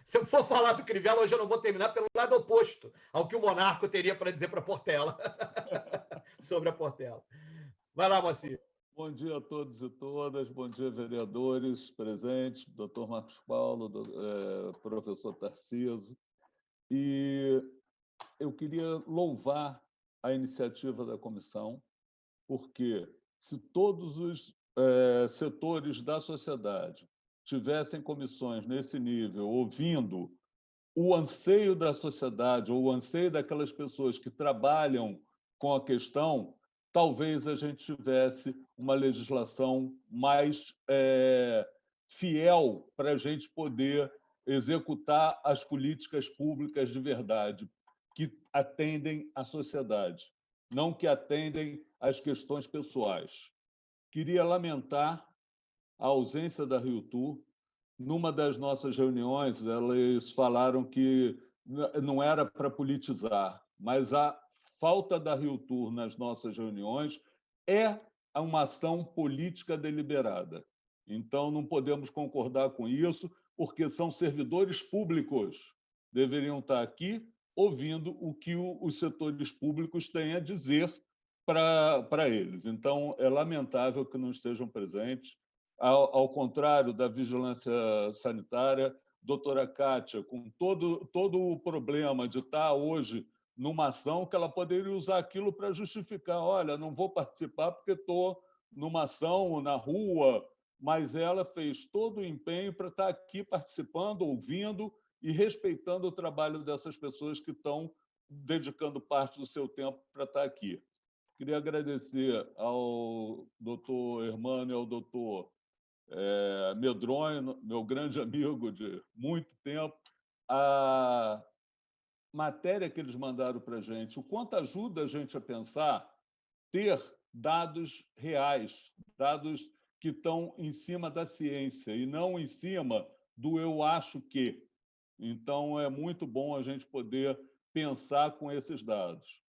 Se eu for falar do Crivella, hoje eu não vou terminar pelo lado oposto ao que o Monarco teria para dizer para a Portela. Sobre a Portela. Vai lá, Moacir. Bom dia a todos e todas, bom dia, vereadores presentes, doutor Marcos Paulo, professor Tarcísio. E eu queria louvar a iniciativa da comissão, porque se todos os setores da sociedade tivessem comissões nesse nível, ouvindo o anseio da sociedade ou o anseio daquelas pessoas que trabalham com a questão, talvez a gente tivesse uma legislação mais fiel para a gente poder executar as políticas públicas de verdade, que atendem à sociedade, não que atendem às questões pessoais. Queria lamentar a ausência da Rio Tour. Numa das nossas reuniões, eles falaram que não era para politizar, mas a falta da Rio Tour nas nossas reuniões é uma ação política deliberada. Então, não podemos concordar com isso, porque são servidores públicos, deveriam estar aqui ouvindo o que os setores públicos têm a dizer para eles. Então, é lamentável que não estejam presentes. Ao contrário da vigilância sanitária, doutora Kátia, com todo o problema de estar hoje numa ação, que ela poderia usar aquilo para justificar, olha, não vou participar porque estou numa ação na rua, mas ela fez todo o empenho para estar aqui participando, ouvindo e respeitando o trabalho dessas pessoas que estão dedicando parte do seu tempo para estar aqui. Queria agradecer ao doutor Hermano e ao doutor Medronho, meu grande amigo de muito tempo, a matéria que eles mandaram para a gente, o quanto ajuda a gente a pensar, ter dados reais, dados que estão em cima da ciência e não em cima do eu acho que. Então, é muito bom a gente poder pensar com esses dados.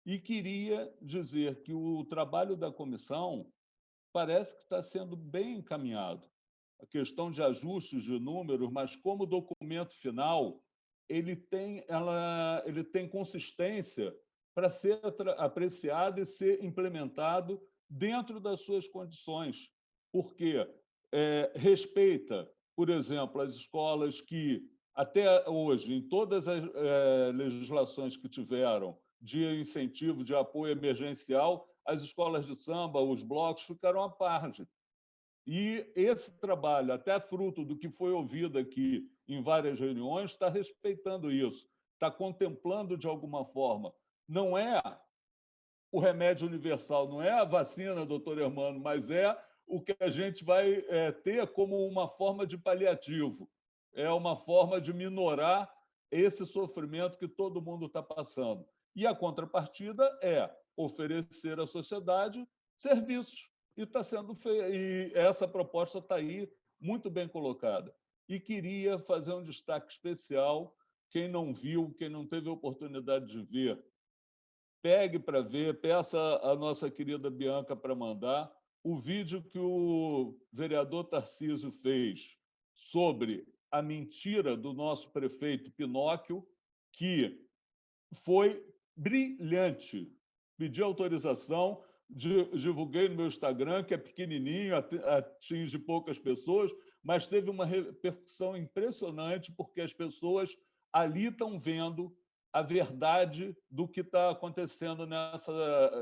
E queria dizer que o trabalho da comissão parece que está sendo bem encaminhado. A questão de ajustes de números, mas como documento final, ele tem consistência para ser apreciado e ser implementado dentro das suas condições, porque respeita, por exemplo, as escolas que, até hoje, em todas as legislações que tiveram de incentivo, de apoio emergencial, as escolas de samba, os blocos, ficaram à margem. E esse trabalho, até fruto do que foi ouvido aqui em várias reuniões, está respeitando isso, está contemplando de alguma forma. Não é o remédio universal, não é a vacina, doutor Hermano, mas é o que a gente vai ter como uma forma de paliativo, é uma forma de minorar esse sofrimento que todo mundo está passando. E a contrapartida é oferecer à sociedade serviços. E está sendo feito, e essa proposta está aí muito bem colocada. E queria fazer um destaque especial. Quem não viu, quem não teve a oportunidade de ver, pegue para ver, peça a nossa querida Bianca para mandar o vídeo que o vereador Tarcísio fez sobre a mentira do nosso prefeito Pinóquio, que foi brilhante. Pedi autorização, divulguei no meu Instagram, que é pequenininho, atinge poucas pessoas, mas teve uma repercussão impressionante, porque as pessoas ali estão vendo a verdade do que está acontecendo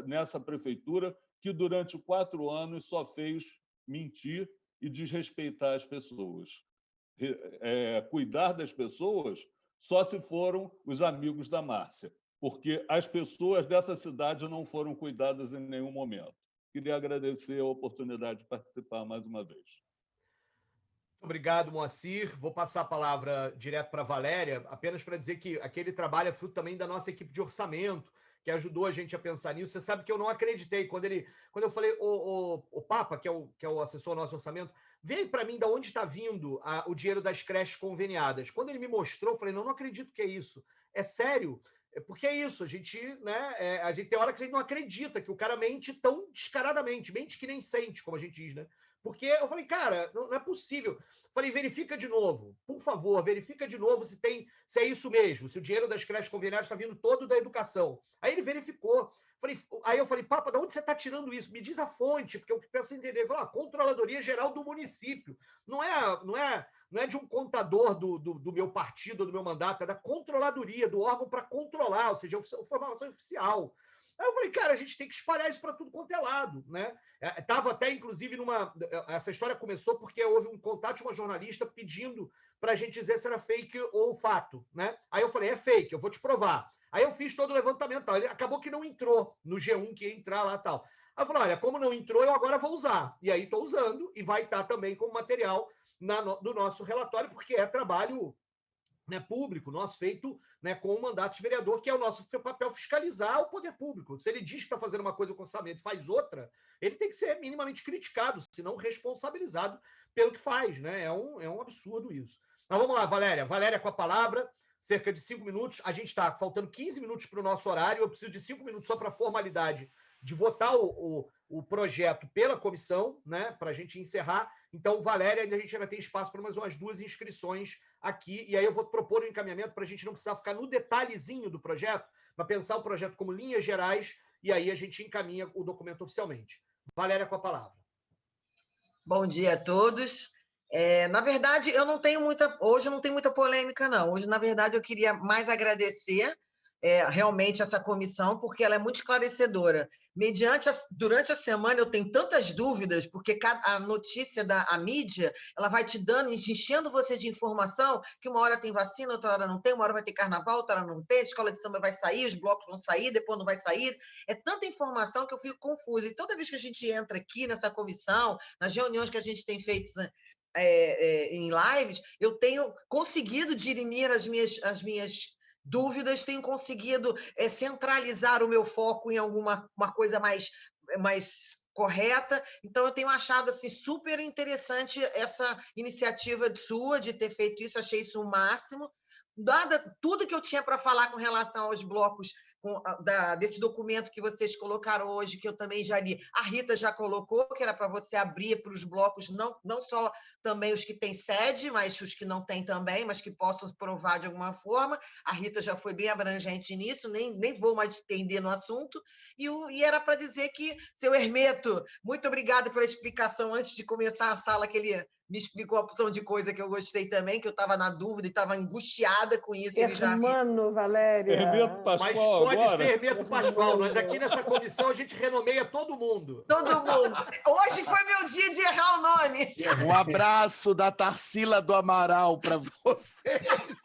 nessa prefeitura, que durante 4 anos só fez mentir e desrespeitar as pessoas. Cuidar das pessoas só se foram os amigos da Márcia, porque as pessoas dessa cidade não foram cuidadas em nenhum momento. Queria agradecer a oportunidade de participar mais uma vez. Obrigado, Moacir. Vou passar a palavra direto para a Valéria, apenas para dizer que aquele trabalho é fruto também da nossa equipe de orçamento, que ajudou a gente a pensar nisso. Você sabe que eu não acreditei. Quando eu falei, o Papa, que é o assessor do nosso orçamento, veio para mim de onde está vindo o dinheiro das creches conveniadas. Quando ele me mostrou, eu falei, não acredito que é isso. É sério? Porque é isso, a gente tem hora que a gente não acredita que o cara mente tão descaradamente, mente que nem sente, como a gente diz, né? Porque eu falei, cara, não é possível. Falei, verifica de novo, por favor, verifica de novo se é isso mesmo, se o dinheiro das creches conveniadas está vindo todo da educação. Aí ele verificou. Aí eu falei, Papa, de onde você está tirando isso? Me diz a fonte, porque eu peço entender. Ele falou, a Controladoria Geral do Município. Não é de um contador do meu partido, do meu mandato, é da Controladoria, do órgão para controlar, ou seja, a informação oficial. Aí eu falei, cara, a gente tem que espalhar isso para tudo quanto é lado, né? Estava até, inclusive, essa história começou porque houve um contato de uma jornalista pedindo para a gente dizer se era fake ou fato, né? Aí eu falei, é fake, eu vou te provar. Aí eu fiz todo o levantamento, tal. Ele acabou que não entrou no G1, que ia entrar lá e tal. Aí eu falei, olha, como não entrou, eu agora vou usar. E aí estou usando, e vai estar também como material do nosso relatório, porque é trabalho público, nosso feito com o mandato de vereador, que é o nosso papel fiscalizar o poder público. Se ele diz que está fazendo uma coisa com orçamento e faz outra, ele tem que ser minimamente criticado, se não responsabilizado pelo que faz. Né? É um absurdo isso. Mas vamos lá, Valéria. Valéria com a palavra, cerca de 5 minutos. A gente está faltando 15 minutos para o nosso horário. Eu preciso de 5 minutos só para a formalidade de votar o projeto pela comissão, né, para a gente encerrar. Então, Valéria, a gente ainda tem espaço para mais umas 2 inscrições aqui, e aí eu vou propor um encaminhamento para a gente não precisar ficar no detalhezinho do projeto, mas pensar o projeto como linhas gerais, e aí a gente encaminha o documento oficialmente. Valéria, com a palavra. Bom dia a todos. Na verdade, hoje eu não tenho muita polêmica, não. Hoje, na verdade, eu queria mais agradecer realmente essa comissão, porque ela é muito esclarecedora. Durante a semana eu tenho tantas dúvidas, porque a notícia a mídia, ela vai te dando, enchendo você de informação, que uma hora tem vacina, outra hora não tem, uma hora vai ter carnaval, outra hora não tem, a escola de samba vai sair, os blocos vão sair, depois não vai sair. É tanta informação que eu fico confusa. E toda vez que a gente entra aqui nessa comissão, nas reuniões que a gente tem feito em lives, eu tenho conseguido dirimir as minhas dúvidas, tenho conseguido centralizar o meu foco em alguma coisa mais correta. Então, eu tenho achado assim, super interessante essa iniciativa sua de ter feito isso, achei isso o máximo. Dada tudo que eu tinha para falar com relação aos blocos desse documento que vocês colocaram hoje, que eu também já li, a Rita já colocou, que era para você abrir para os blocos, não só também os que têm sede, mas os que não têm também, mas que possam provar de alguma forma. A Rita já foi bem abrangente nisso, nem vou mais entender no assunto. E era para dizer que, seu Hermeto, muito obrigada pela explicação antes de começar a sala, que ele me explicou a opção de coisa que eu gostei também, que eu estava na dúvida e estava angustiada com isso. Hermano, Valéria. Hermeto Pascoal. Mas pode ser Hermeto Pascoal. Nós aqui nessa comissão, a gente renomeia todo mundo. Todo mundo. Hoje foi meu dia de errar o nome. Um abraço da Tarsila do Amaral para vocês.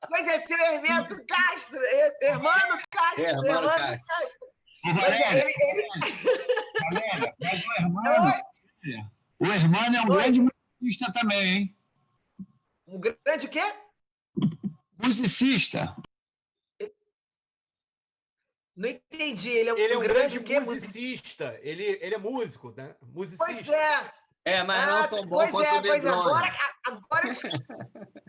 Pois é, seu Hermeto Castro. Hermano Castro. Hermano Castro. Valéria, mas o Hermano é um grande musicista também, hein? Um grande o quê? Musicista. Não entendi. Ele é um grande musicista. Ele é músico, né? Musicista. Pois é. Mas não tão bom quanto o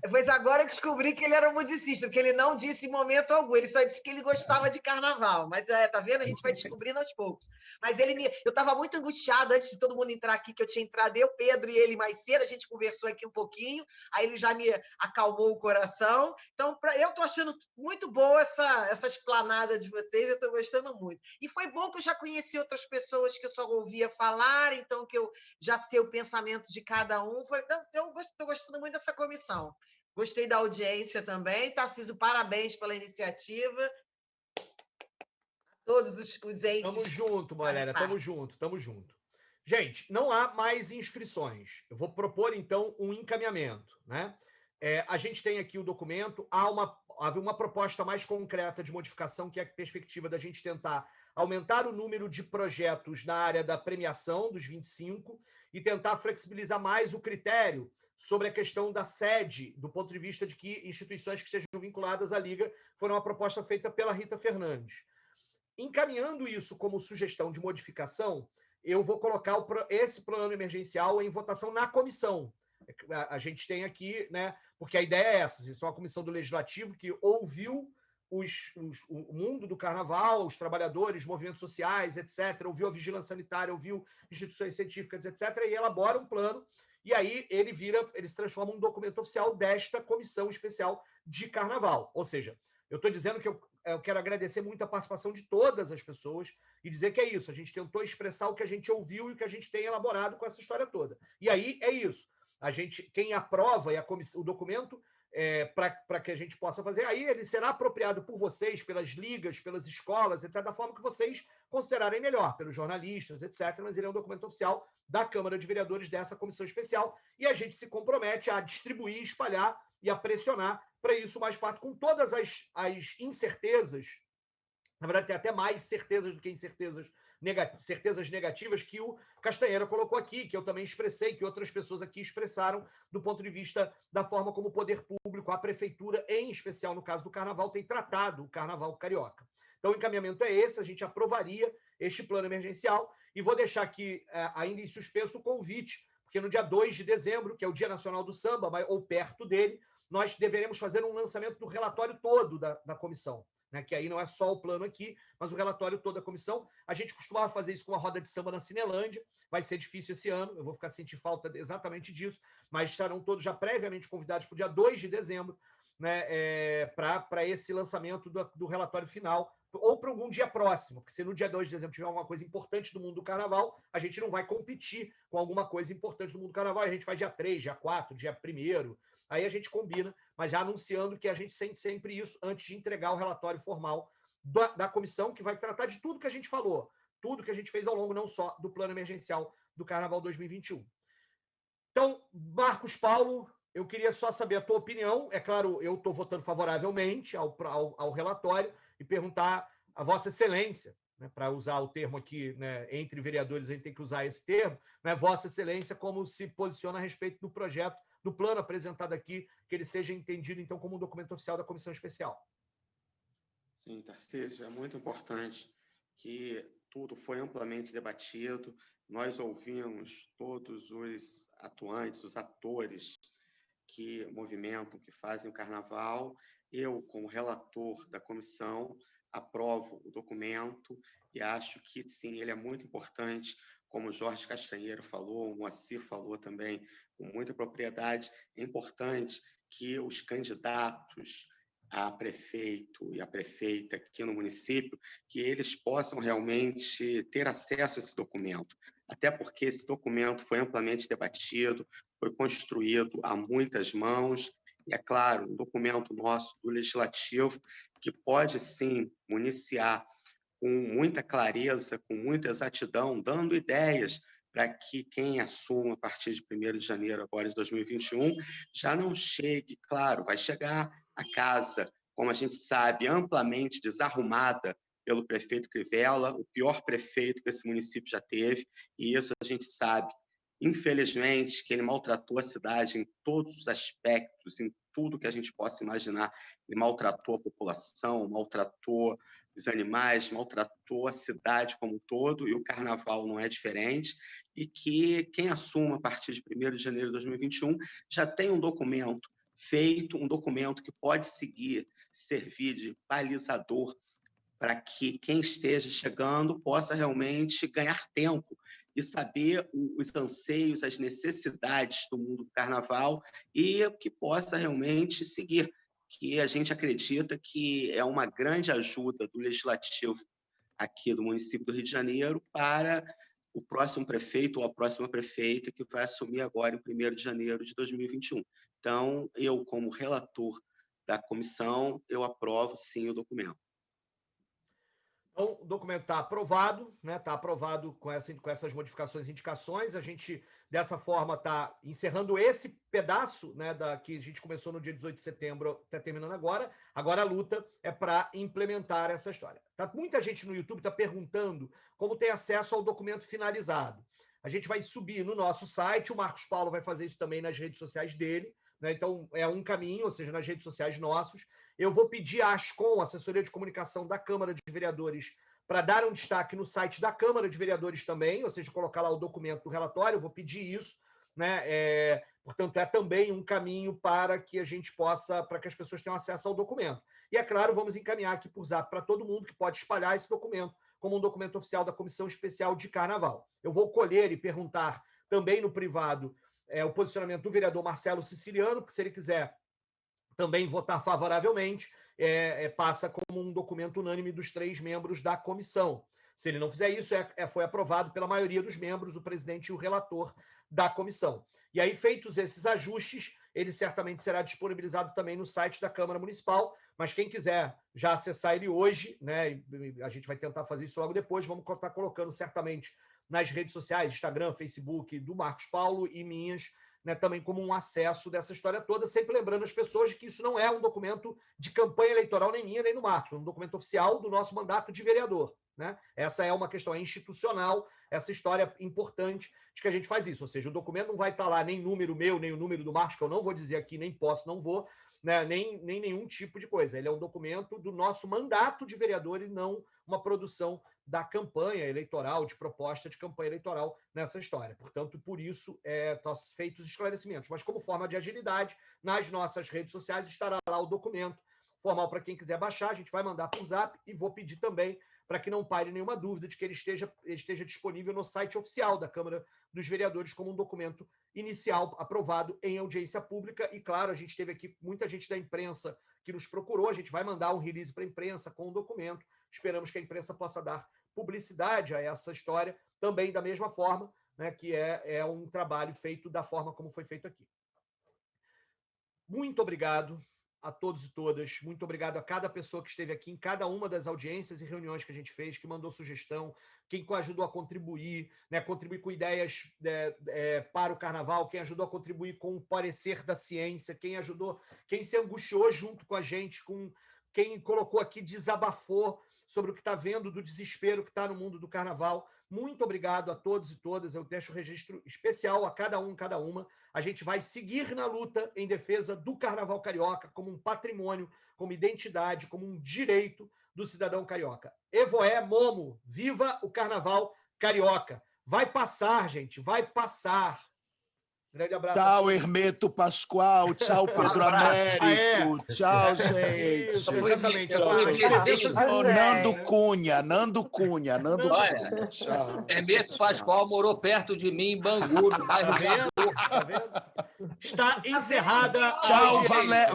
Pois agora eu descobri que ele era um musicista, porque ele não disse em momento algum, ele só disse que ele gostava de carnaval. Mas, tá vendo? A gente vai descobrindo aos poucos. Mas eu estava muito angustiada antes de todo mundo entrar aqui, que eu tinha entrado, eu, Pedro e ele mais cedo, a gente conversou aqui um pouquinho, aí ele já me acalmou o coração. Então, eu estou achando muito boa essa esplanada de vocês, eu estou gostando muito. E foi bom que eu já conheci outras pessoas que eu só ouvia falar, então que eu já sei o pensamento de cada um. Eu estou gostando muito dessa comissão. Gostei da audiência também. Tarcísio, parabéns pela iniciativa. Todos os entes. Tamo junto, Valéria. Tamo junto. Gente, não há mais inscrições. Eu vou propor, então, um encaminhamento, né? A gente tem aqui o documento. Havia uma proposta mais concreta de modificação, que é a perspectiva da gente tentar aumentar o número de projetos na área da premiação, dos 25, e tentar flexibilizar mais o critério sobre a questão da sede, do ponto de vista de que instituições que sejam vinculadas à Liga foram uma proposta feita pela Rita Fernandes. Encaminhando isso como sugestão de modificação, eu vou colocar esse plano emergencial em votação na comissão. A gente tem aqui, né? Porque a ideia é essa: isso é uma comissão do Legislativo que ouviu o mundo do carnaval, os trabalhadores, movimentos sociais, etc., ouviu a vigilância sanitária, ouviu instituições científicas, etc., e elabora um plano, e aí ele se transforma em um documento oficial desta comissão especial de carnaval. Ou seja, eu estou dizendo que eu quero agradecer muito a participação de todas as pessoas e dizer que é isso, a gente tentou expressar o que a gente ouviu e o que a gente tem elaborado com essa história toda. E aí é isso. Quem aprova o documento para que a gente possa fazer, aí ele será apropriado por vocês, pelas ligas, pelas escolas, etc., da forma que vocês considerarem melhor, pelos jornalistas, etc., mas ele é um documento oficial da Câmara de Vereadores dessa comissão especial, e a gente se compromete a distribuir, espalhar e a pressionar para isso mais parte, com todas as incertezas. Na verdade, tem até mais certezas do que incertezas, certezas negativas que o Castanheira colocou aqui, que eu também expressei, que outras pessoas aqui expressaram, do ponto de vista da forma como o poder público, a prefeitura, em especial no caso do Carnaval, tem tratado o Carnaval carioca. Então, o encaminhamento é esse, a gente aprovaria este plano emergencial, e vou deixar aqui, ainda em suspenso, o convite, porque no dia 2 de dezembro, que é o Dia Nacional do Samba, ou perto dele, nós deveremos fazer um lançamento do relatório todo da comissão. né, que aí não é só o plano aqui, mas o relatório todo da comissão. A gente costumava fazer isso com uma roda de samba na Cinelândia, vai ser difícil esse ano, eu vou ficar sentindo falta exatamente disso, mas estarão todos já previamente convidados para o dia 2 de dezembro, né, para esse lançamento do relatório final, ou para algum dia próximo, porque se no dia 2 de dezembro tiver alguma coisa importante do mundo do carnaval, a gente não vai competir com alguma coisa importante do mundo do carnaval, a gente faz dia 3, dia 4, dia 1º, aí a gente combina, mas já anunciando que a gente sente sempre isso antes de entregar o relatório formal da comissão, que vai tratar de tudo que a gente falou, tudo que a gente fez ao longo, não só do plano emergencial do Carnaval 2021. Então, Marcos Paulo, eu queria só saber a tua opinião. É claro, eu estou votando favoravelmente ao relatório e perguntar a Vossa Excelência, né, para usar o termo aqui, né, entre vereadores a gente tem que usar esse termo, né, Vossa Excelência, como se posiciona a respeito do projeto, do plano apresentado aqui, que ele seja entendido, então, como um documento oficial da Comissão Especial. Sim, Tarcísio, é muito importante que tudo foi amplamente debatido, nós ouvimos todos os atuantes, os atores que movimentam, que fazem o carnaval. Eu, como relator da comissão, aprovo o documento e acho que, sim, ele é muito importante, como o Jorge Castanheiro falou, o Moacir falou também com muita propriedade, é importante que os candidatos a prefeito e a prefeita aqui no município, que eles possam realmente ter acesso a esse documento. Até porque esse documento foi amplamente debatido, foi construído a muitas mãos, e, é claro, um documento nosso do Legislativo que pode, sim, municiar com muita clareza, com muita exatidão, dando ideias para que quem assuma a partir de 1º de janeiro agora de 2021 já não chegue, claro, vai chegar a casa, como a gente sabe, amplamente desarrumada pelo prefeito Crivella, o pior prefeito que esse município já teve, e isso a gente sabe. Infelizmente, que ele maltratou a cidade em todos os aspectos, em tudo que a gente possa imaginar. Ele maltratou a população, maltratou os animais, maltratou a cidade como um todo, e o carnaval não é diferente, e que quem assuma a partir de 1º de janeiro de 2021 já tem um documento feito, um documento que pode servir de balizador para que quem esteja chegando possa realmente ganhar tempo e saber os anseios, as necessidades do mundo do carnaval e que possa realmente seguir, que a gente acredita que é uma grande ajuda do Legislativo aqui do município do Rio de Janeiro para o próximo prefeito ou a próxima prefeita que vai assumir agora em 1º de janeiro de 2021. Então, eu, como relator da comissão, eu aprovo, sim, o documento. Então, o documento está aprovado, né? Está aprovado com essas modificações e indicações. A gente, dessa forma, está encerrando esse pedaço, né, que a gente começou no dia 18 de setembro, está terminando agora. Agora a luta é para implementar essa história. Muita gente no YouTube está perguntando como tem acesso ao documento finalizado. A gente vai subir no nosso site, o Marcos Paulo vai fazer isso também nas redes sociais dele, né? Então, é um caminho, ou seja, nas redes sociais nossos. Eu vou pedir à ASCOM, Assessoria de Comunicação da Câmara de Vereadores, para dar um destaque no site da Câmara de Vereadores também, ou seja, colocar lá o documento do relatório, eu vou pedir isso, né? Portanto, é também um caminho para que a gente possa, para que as pessoas tenham acesso ao documento. E, é claro, vamos encaminhar aqui por Zap para todo mundo que pode espalhar esse documento como um documento oficial da Comissão Especial de Carnaval. Eu vou colher e perguntar também no privado o posicionamento do vereador Marcelo Siciliano, porque se ele quiser também votar favoravelmente, passa como um documento unânime dos 3 membros da comissão. Se ele não fizer isso, foi aprovado pela maioria dos membros, o presidente e o relator da comissão. E aí, feitos esses ajustes, ele certamente será disponibilizado também no site da Câmara Municipal, mas quem quiser já acessar ele hoje, né, a gente vai tentar fazer isso logo depois, vamos estar colocando certamente nas redes sociais, Instagram, Facebook, do Marcos Paulo e minhas, né, também como um acesso dessa história toda, sempre lembrando as pessoas que isso não é um documento de campanha eleitoral nem minha, nem do Marcos, é um documento oficial do nosso mandato de vereador, né? Essa é uma questão institucional, essa história importante de que a gente faz isso, ou seja, o documento não vai estar lá nem número meu, nem o número do Marcos, que eu não vou dizer aqui, nem posso, não vou, né, nem nenhum tipo de coisa. Ele é um documento do nosso mandato de vereador e não uma produção da campanha eleitoral, de proposta de campanha eleitoral nessa história. Portanto, por isso, estão feitos os esclarecimentos. Mas, como forma de agilidade, nas nossas redes sociais estará lá o documento formal para quem quiser baixar, a gente vai mandar por Zap e vou pedir também para que não paire nenhuma dúvida de que ele esteja disponível no site oficial da Câmara dos Vereadores como um documento inicial aprovado em audiência pública. E, claro, a gente teve aqui muita gente da imprensa que nos procurou, a gente vai mandar um release para a imprensa com o documento, esperamos que a imprensa possa dar publicidade a essa história, também da mesma forma, né, que é um trabalho feito da forma como foi feito aqui. Muito obrigado a todos e todas, muito obrigado a cada pessoa que esteve aqui em cada uma das audiências e reuniões que a gente fez, que mandou sugestão, quem ajudou a contribuir, né, contribuir com ideias para o Carnaval, quem ajudou a contribuir com o parecer da ciência, quem se angustiou junto com a gente, com quem colocou aqui, desabafou sobre o que está vendo do desespero que está no mundo do Carnaval. Muito obrigado a todos e todas. Eu deixo o registro especial a cada um, cada uma. A gente vai seguir na luta em defesa do Carnaval carioca como um patrimônio, como identidade, como um direito do cidadão carioca. Evoé, Momo, viva o Carnaval carioca. Vai passar, gente, vai passar. Grande abraço. Tchau, Hermeto Pascoal. Tchau, Pedro Américo. Tchau, gente. Isso, exatamente. Nando Cunha. Tchau. Hermeto Pascoal morou perto de mim em Bangu, no bairro Tá vendo? Está encerrada. Tchau, Valério.